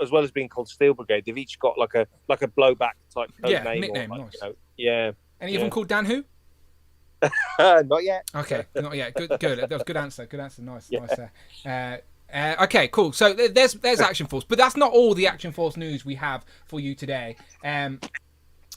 as well as being called Steel Brigade, they've each got like a blowback type code name. Nickname. Or nice. Yeah. Any of them called Dan Who? Not yet. Okay, not yet. Good. That was good answer. Good answer. Nice. Okay, cool. So there's Action Force, but that's not all the Action Force news we have for you today.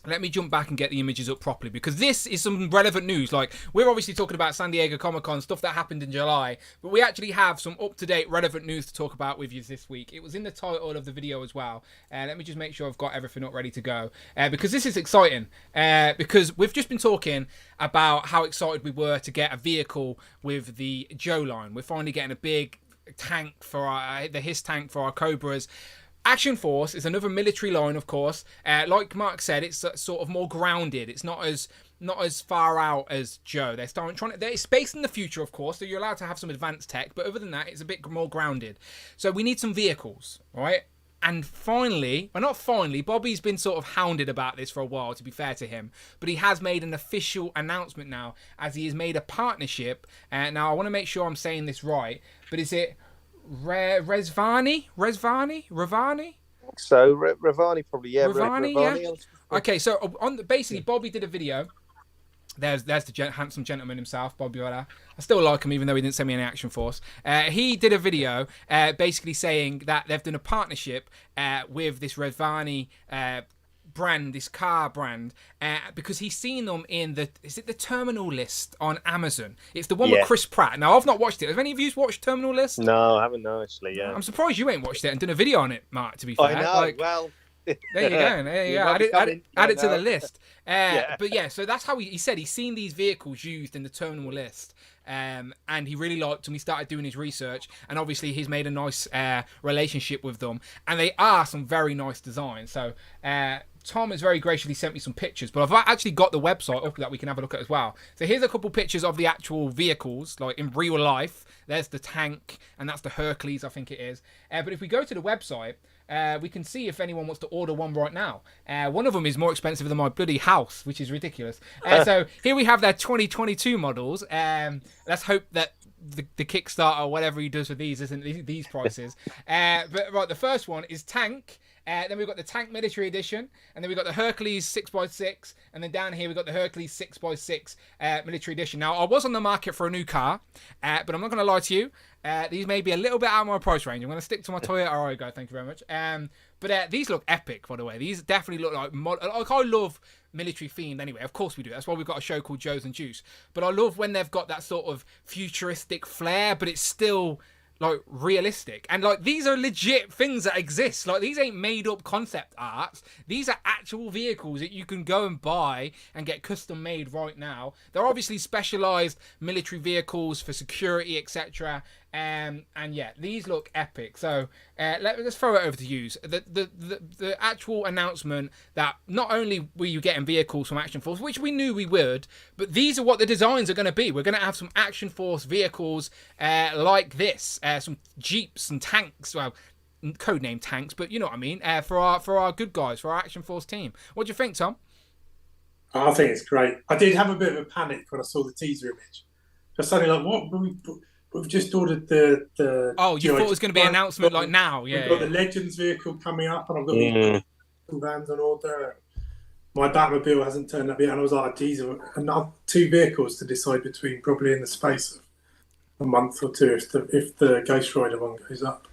Let me jump back and get the images up properly, because this is some relevant news. Like, we're obviously talking about San Diego Comic-Con, stuff that happened in July, but we actually have some up-to-date relevant news to talk about with you this week. It was in the title of the video as well. Let me just make sure I've got everything up ready to go, because this is exciting, because we've just been talking about how excited we were to get a vehicle with the Joe line. We're finally getting a big tank for the H.I.S.S tank for our Cobras. Action Force is another military line, of course. Like Mark said, it's sort of more grounded. It's not as far out as Joe. It's based in the future, of course, so you're allowed to have some advanced tech, but other than that, it's a bit more grounded. So we need some vehicles, right? And Bobby's been sort of hounded about this for a while, to be fair to him, but he has made an official announcement now, as he has made a partnership. Now, I want to make sure I'm saying this right, but is it Ravani? So Ravani probably, yeah. Ravani, yeah. Okay, so basically Bobby did a video. There's the handsome gentleman himself, Bobby Vella. I still like him, even though he didn't send me any Action Force. He did a video basically saying that they've done a partnership with this Ravani brand, this car brand, because he's seen them in the Terminal List on Amazon. It's the one with Chris Pratt. Now, I've not watched it. Have any of you watched Terminal List? No, I haven't, no, actually. Yeah, I'm surprised you ain't watched it and done a video on it, Mark, to be fair. I know. Well, there you go. Add it to the list. But yeah, so that's how he said he's seen these vehicles used in the Terminal List. And he really liked them. He started doing his research, and obviously he's made a nice relationship with them, and they are some very nice designs. So Tom has very graciously sent me some pictures, but I've actually got the website up that we can have a look at as well. So here's a couple pictures of the actual vehicles, like in real life. There's the tank, and that's the Hercules, I think it is. But if we go to the website, we can see if anyone wants to order one right now. One of them is more expensive than my bloody house, which is ridiculous. So here we have their 2022 models. Let's hope that the Kickstarter or whatever he does with these isn't these prices. But right, the first one is Tank. Then we've got the Tank Military Edition, and then we've got the Hercules 6x6, and then down here we've got the Hercules 6x6 Military Edition. Now, I was on the market for a new car, but I'm not going to lie to you. These may be a little bit out of my price range. I'm going to stick to my Toyota Arigo, thank you very much. But these look epic, by the way. These definitely look like I love military themed anyway. Of course we do. That's why we've got a show called Joes+Juice. But I love when they've got that sort of futuristic flair, but it's still like realistic, and like these are legit things that exist. Like, these ain't made up concept arts. These are actual vehicles that you can go and buy and get custom made right now. They're obviously specialized military vehicles for security, etc. And yeah, these look epic. So let's throw it over to you. The actual announcement that not only were you getting vehicles from Action Force, which we knew we would, but these are what the designs are going to be. We're going to have some Action Force vehicles like this, some Jeeps and tanks. Well, codename tanks, but you know what I mean. For our good guys, for our Action Force team. What do you think, Tom? I think it's great. I did have a bit of a panic when I saw the teaser image. Just suddenly, like, what? We've just ordered the. Oh, you thought it was going to be an announcement like now? Yeah. We've got the Legends vehicle coming up, and I've got the vans on order. My Batmobile hasn't turned up yet, and I was like, geez, another 2 vehicles to decide between, probably in the space of a month or two if the Ghost Rider one goes up.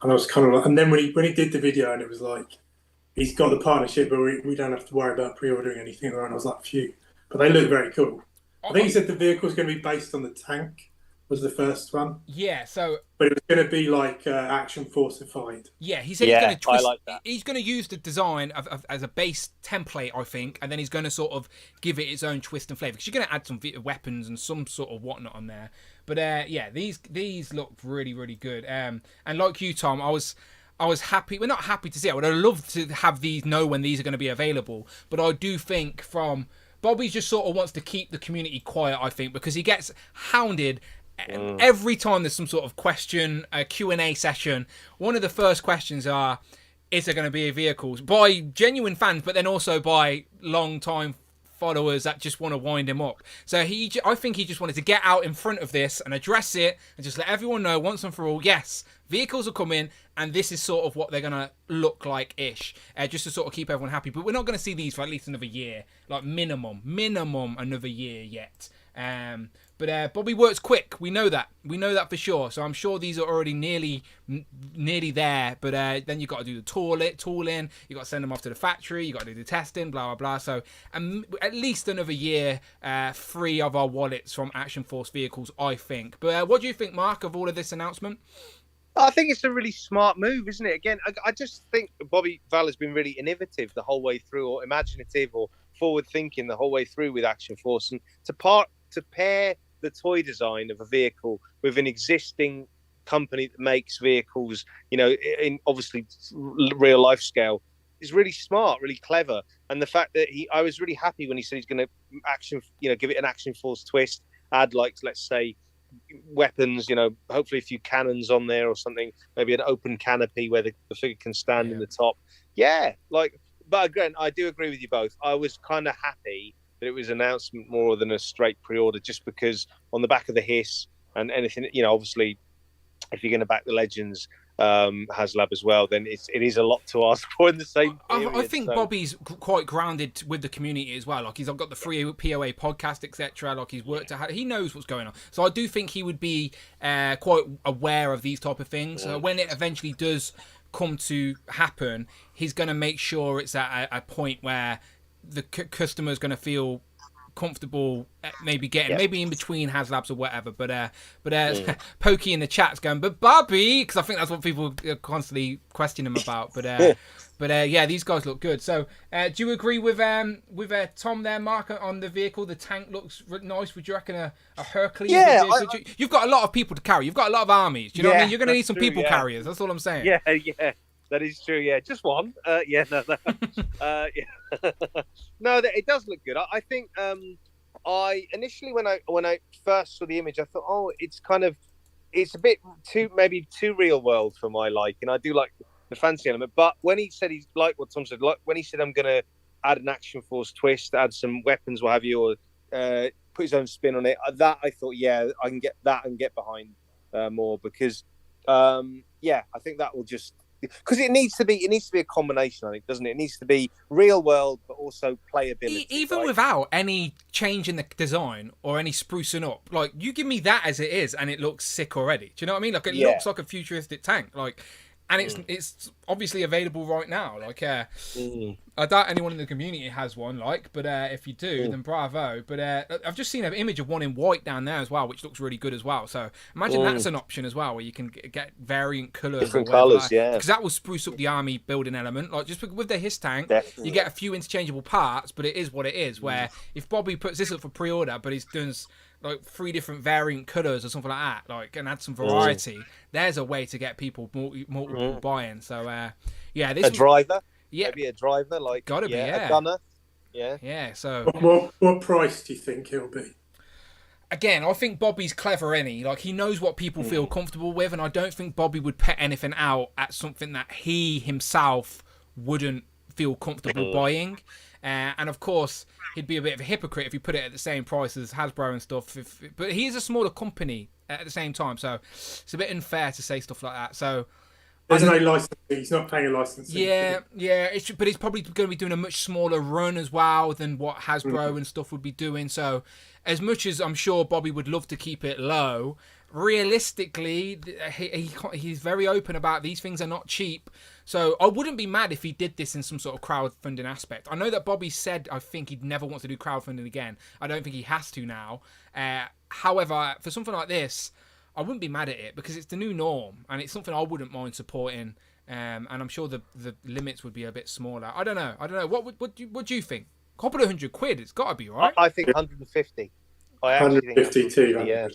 And I was kind of like, and then when he did the video and it was like, he's got the partnership, but we don't have to worry about pre-ordering anything. And I was like, phew. But they look very cool. I think he said the vehicle's going to be based on the tank. Was the first one. Yeah, so but it was going to be like Action Force-ified. Yeah, he said he's going to twist. I like that. He's going to use the design as a base template, I think, and then he's going to sort of give it its own twist and flavour. Because you're going to add some weapons and some sort of whatnot on there. But yeah, these look really, really good. And like you, Tom, I was happy. We're not happy to see it. I would have loved to have these know when these are going to be available. But I do think from Bobby just sort of wants to keep the community quiet, I think, because he gets hounded. Every time there's some sort of question, a Q&A session, one of the first questions are, is there going to be vehicles? By genuine fans, but then also by long-time followers that just want to wind him up. So I think he just wanted to get out in front of this and address it and just let everyone know once and for all, yes, vehicles are coming and this is sort of what they're going to look like-ish, just to sort of keep everyone happy. But we're not going to see these for at least another year, like minimum another year yet. But Bobby works quick. We know that. We know that for sure. So I'm sure these are already nearly there. But then you've got to do the tooling. You've got to send them off to the factory. You've got to do the testing, blah, blah, blah. So at least another year free of our wallets from Action Force vehicles, I think. But what do you think, Mark, of all of this announcement? I think it's a really smart move, isn't it? Again, I just think Bobby Val has been really innovative the whole way through, or imaginative or forward-thinking the whole way through with Action Force. And to pair the toy design of a vehicle with an existing company that makes vehicles, in obviously real life scale, is really smart, really clever. And the fact that I was really happy when he said he's going to give it an Action Force twist, add let's say weapons, hopefully a few cannons on there or something, maybe an open canopy where the figure can stand in the top. But again, I do agree with you both. I was kind of happy that it was an announcement more than a straight pre-order, just because on the back of the H.I.S.S and anything, obviously, if you're going to back the Legends Haslab as well, then it is a lot to ask for in the same period. I think Bobby's quite grounded with the community as well. Like, he's got the free POA podcast, etc. Like, he's worked at, he knows what's going on. So I do think he would be quite aware of these type of things. When it eventually does come to happen, he's going to make sure it's at a point where the customer's going to feel comfortable maybe in between Haslabs or whatever, but Pokey in the chat's going, but Bobby, because I think that's what people constantly question him about, but yeah, these guys look good. So do you agree with Tom there, Mark, on the vehicle? The tank looks nice. Would you reckon a Hercules? You've got a lot of people to carry, you've got a lot of armies, do you know what I mean? You're going to need some people carriers, that's all I'm saying. That is true. Yeah, just one. Yeah. No, it does look good. I think I initially when I first saw the image, I thought, it's a bit maybe too real world for my liking. I do like the fancy element, but when he said he's like what Tom said, like when he said I'm going to add an Action Force twist, add some weapons, what have you, or put his own spin on it, that I thought, I can get that and get behind more, because I think that will just. Because it needs to be a combination, I think, doesn't it? It needs to be real world, but also playability. Even without any change in the design or any sprucing up, like, you give me that as it is, and it looks sick already. Do you know what I mean? Like, it looks like a futuristic tank, like, and it's obviously available right now. Like, I doubt anyone in the community has one, but if you do, then bravo. But I've just seen an image of one in white down there as well, which looks really good as well. So imagine that's an option as well, where you can get variant colours. Different colours, because that will spruce up the army building element. Like, just with the H.I.S.S tank, you get a few interchangeable parts, but it is what it is. Where if Bobby puts this up for pre-order, but he's doing like 3 different variant colours or something like that, like, and add some variety, there's a way to get people multiple buying. So this driver. Yeah, maybe a driver, gotta be, a gunner. So what price do you think it'll be? Again, I think Bobby's clever, like, he knows what people feel comfortable with, and I don't think Bobby would put anything out at something that he himself wouldn't feel comfortable buying. And of course, he'd be a bit of a hypocrite if he put it at the same price as Hasbro and stuff. But he is a smaller company at the same time, so it's a bit unfair to say stuff like that. So There's no licensing. He's not paying a licensing. Yeah. But he's probably going to be doing a much smaller run as well than what Hasbro and stuff would be doing. So, as much as I'm sure Bobby would love to keep it low, realistically, he's very open about these things are not cheap. So I wouldn't be mad if he did this in some sort of crowdfunding aspect. I know that Bobby said, I think he'd never want to do crowdfunding again. I don't think he has to now. However, for something like this, I wouldn't be mad at it because it's the new norm and it's something I wouldn't mind supporting. And I'm sure the limits would be a bit smaller. I don't know. What do you think? Couple of £100, it's got to be, right? I think 150. 150 too.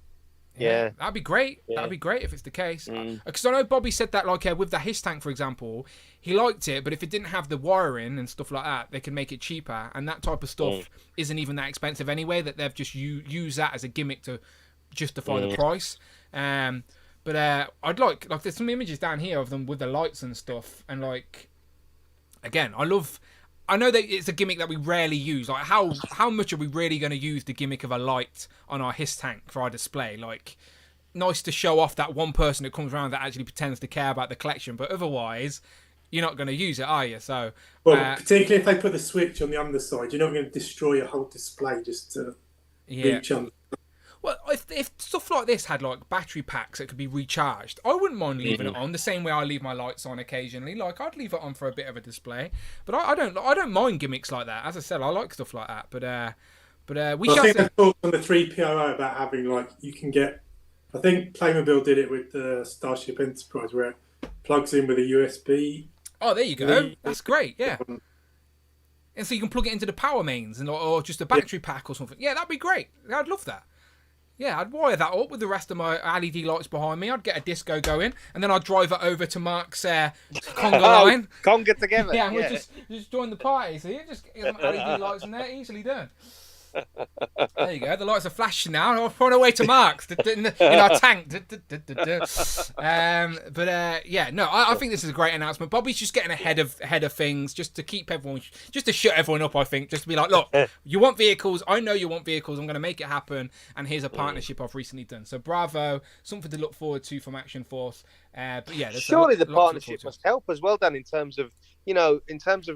Yeah, that'd be great. Yeah. That'd be great if it's the case. Because I know Bobby said that, like with the H.I.S.S tank, for example, he liked it, but if it didn't have the wiring and stuff like that, they can make it cheaper. And that type of stuff isn't even that expensive anyway. That they've just used that as a gimmick to justify the price. But I'd like there's some images down here of them with the lights and stuff, and like again, I know that it's a gimmick that we rarely use. Like, how much are we really going to use the gimmick of a light on our H.I.S.S tank for our display? Like, nice to show off that one person that comes around that actually pretends to care about the collection, but otherwise, you're not going to use it, are you? So, well, particularly if they put the switch on the underside, you're not going to destroy your whole display just to reach on. Well, if stuff like this had like battery packs that could be recharged, I wouldn't mind leaving it on the same way I leave my lights on occasionally. Like I'd leave it on for a bit of a display, but I don't mind gimmicks like that. As I said, I like stuff like that. But I think they talked on the 3PO about having like you can get. I think Playmobil did it with the Starship Enterprise where it plugs in with a USB. Oh, there you go. That's great. Yeah. And so you can plug it into the power mains or just a battery pack or something. Yeah, that'd be great. I'd love that. Yeah, I'd wire that up with the rest of my LED lights behind me. I'd get a disco going, and then I'd drive it over to Mark's conga line. Conga together. Yeah, and we'll just join the party. So you just get some LED lights in there, easily done. There you go. The lights are flashing now. I'm on our way to Mark's in our tank. I think this is a great announcement. Bobby's just getting ahead of things, just to keep everyone, just to shut everyone up. I think just to be like, look, you want vehicles. I know you want vehicles. I'm going to make it happen. And here's a partnership I've recently done. So bravo, something to look forward to from Action Force. But yeah, surely the partnership must help as well, Dan, in terms of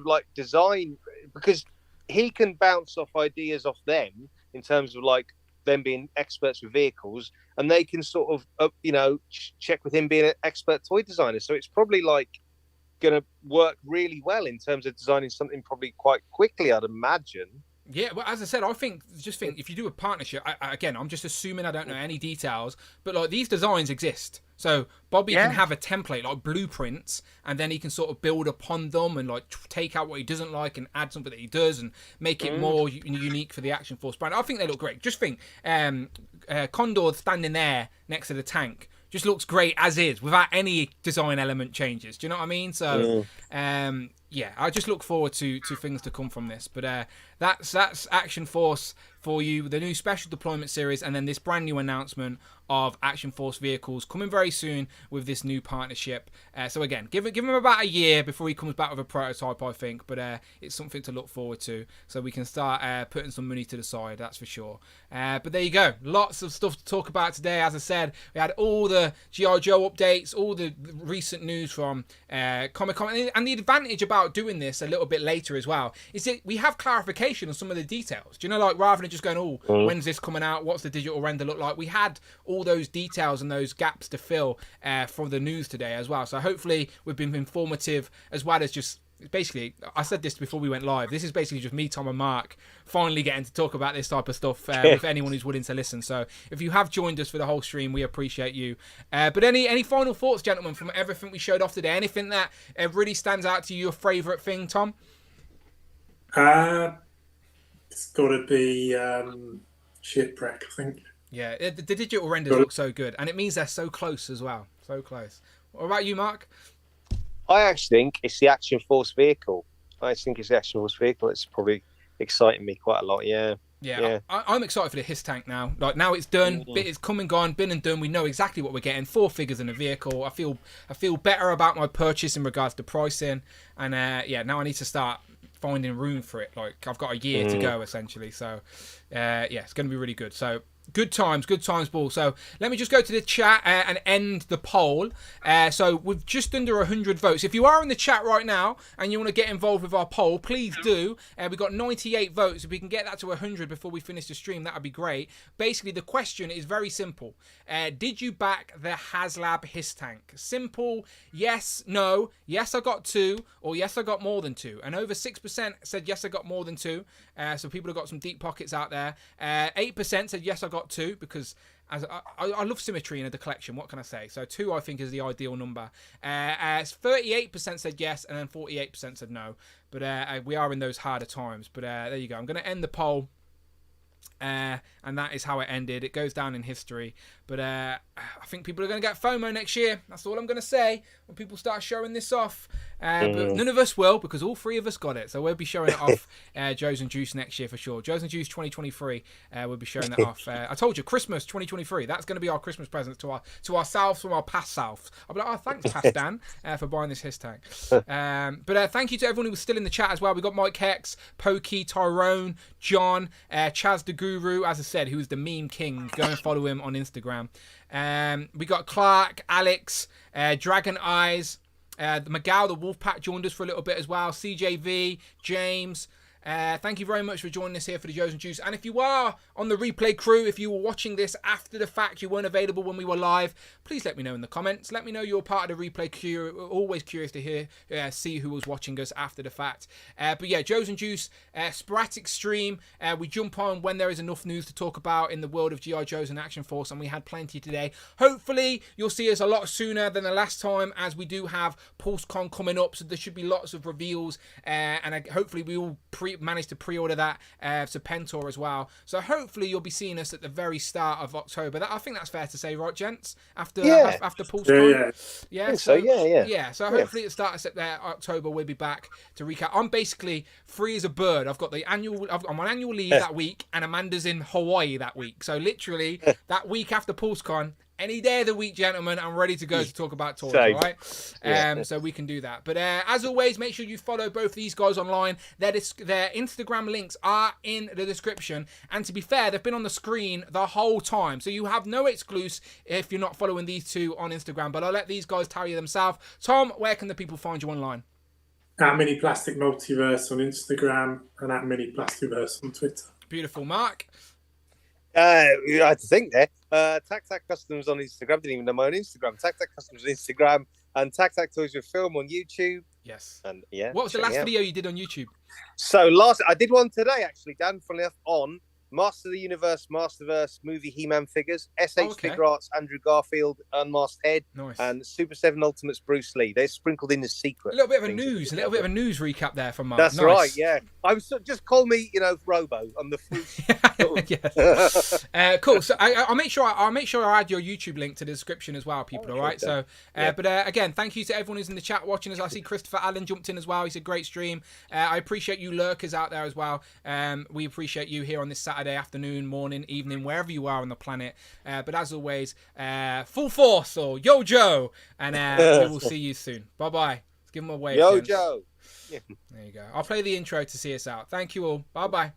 like design, because he can bounce off ideas off them in terms of like them being experts with vehicles, and they can sort of check with him being an expert toy designer. So it's probably like going to work really well in terms of designing something probably quite quickly, I'd imagine. Yeah, well, as I said, I think if you do a partnership, again, I'm just assuming I don't know any details, but like these designs exist. So Bobby can have a template, like blueprints, and then he can sort of build upon them and like take out what he doesn't like and add something that he does and make it more unique for the Action Force brand. I think they look great. Just think, Condor standing there next to the tank just looks great as is, without any design element changes. Do you know what I mean? So, I just look forward to things to come from this. But that's Action Force for you, the new Special Deployment Series, and then this brand new announcement of Action Force vehicles coming very soon with this new partnership. So again, give him about a year before he comes back with a prototype, I think. But it's something to look forward to, so we can start putting some money to the side, that's for sure. But there you go, lots of stuff to talk about today. As I said, we had all the G.I Joe updates, all the recent news from Comic-Con, and the advantage about doing this a little bit later as well is that we have clarification on some of the details. Do you know, like rather than just going, when's this coming out? What's the digital render look like? We had all those details and those gaps to fill from the news today as well. So hopefully we've been informative as well as just basically, I said this before we went live, this is basically just me, Tom and Mark finally getting to talk about this type of stuff with anyone who's willing to listen. So if you have joined us for the whole stream, we appreciate you. But any final thoughts, gentlemen, from everything we showed off today? Anything that really stands out to you, your favourite thing, Tom? It's got to be Shipwreck, I think. Yeah, the digital renders look so good, and it means they're so close as well. So close. What about you, Mark? I actually think it's the Action Force vehicle. It's probably exciting me quite a lot. Yeah. I'm excited for the H.I.S.S tank now. Like now it's done, it's come and gone, been and done. We know exactly what we're getting. 4 figures in a vehicle. I feel better about my purchase in regards to pricing, and now I need to start finding room for it. Like I've got a year to go essentially. So it's going to be really good. So Good times, Paul. So let me just go to the chat and end the poll. So we've just under 100 votes. If you are in the chat right now and you want to get involved with our poll, please do. We've got 98 votes. If we can get that to 100 before we finish the stream, that would be great. Basically, the question is very simple. Did you back the Haslab H.I.S.S tank? Simple. Yes, no. Yes, I got 2. Or yes, I got more than 2. And over 6% said yes, I got more than 2. So people have got some deep pockets out there. 8% said yes, I got 2, because as I love symmetry in the collection. What can I say? So 2, I think, is the ideal number. 38% said yes, and then 48% said no. But we are in those harder times. But there you go. I'm going to end the poll. And that is how it ended. It goes down in history. But I think people are going to get FOMO next year. That's all I'm going to say when people start showing this off. But none of us will, because all 3 of us got it. So we'll be showing it off Joes+Juice next year for sure. Joes+Juice 2023, we'll be showing that off. I told you, Christmas 2023. That's going to be our Christmas present to ourselves from our past selves. I'll be like, oh, thanks, Past Dan, for buying this H.I.S.S tank. But thank you to everyone who was still in the chat as well. We got Mike Hex, Pokey, Tyrone, John, Chaz the Guru, as I said, who is the meme king. Go and follow him on Instagram. We got Clark, Alex, Dragon Eyes, Miguel, the Wolfpack, joined us for a little bit as well. CJV, James. Thank you very much for joining us here for the Joes+Juice. And if you are on the replay crew, if you were watching this after the fact, you weren't available when we were live, please let me know in the comments. Let me know you're part of the replay crew. We're always curious to see who was watching us after the fact. But yeah, Joes+Juice, sporadic stream. We jump on when there is enough news to talk about in the world of G.I Joes and Action Force, and we had plenty today. Hopefully, you'll see us a lot sooner than the last time, as we do have PulseCon coming up, so there should be lots of reveals, and hopefully we all managed to pre-order that Serpentor as well. So hopefully you'll be seeing us at the very start of October. I think that's fair to say, right, gents? After PulseCon. Yeah. So hopefully at the start of October we'll be back to recap. I'm basically free as a bird. I'm on annual leave that week, and Amanda's in Hawaii that week. So literally that week after PulseCon, any day of the week, gentlemen, I'm ready to go to talk about toys, all right? So we can do that. But as always, make sure you follow both these guys online. Their Instagram links are in the description. And to be fair, they've been on the screen the whole time. So you have no excuse if you're not following these 2 on Instagram. But I'll let these guys tell you themselves. Tom, where can the people find you online? At Mini Plastic Multiverse on Instagram and at Mini Plastiverse on Twitter. Beautiful. Mark? I had to think there. Tac Tac Customs on Instagram. Didn't even know my own Instagram. Tac Tac Customs on Instagram, and Tac Tac Toys with Film on YouTube. Yes. And what was the last video you did on YouTube? So I did one today, actually, Dan, funnily enough, on Master of the Universe, Masterverse movie He-Man figures, SH Figure Arts, Andrew Garfield, Unmasked Head, and Super 7 Ultimates Bruce Lee. They're sprinkled in the secret. A little bit of a news recap there from Mark. That's right, yeah. I was just call me, Robo. I'm the cool. So I'll make sure I add your YouTube link to the description as well, people. All right. So, but again, thank you to everyone who's in the chat watching us. I see Christopher Allen jumped in as well. He's a great stream. I appreciate you lurkers out there as well. We appreciate you here on this Saturday afternoon, morning, evening, wherever you are on the planet. But as always, full force or Yo Joe, and we will see you soon. Bye bye. Let's give them a wave. Yo Joe. There you go. I'll play the intro to see us out. Thank you all. Bye bye.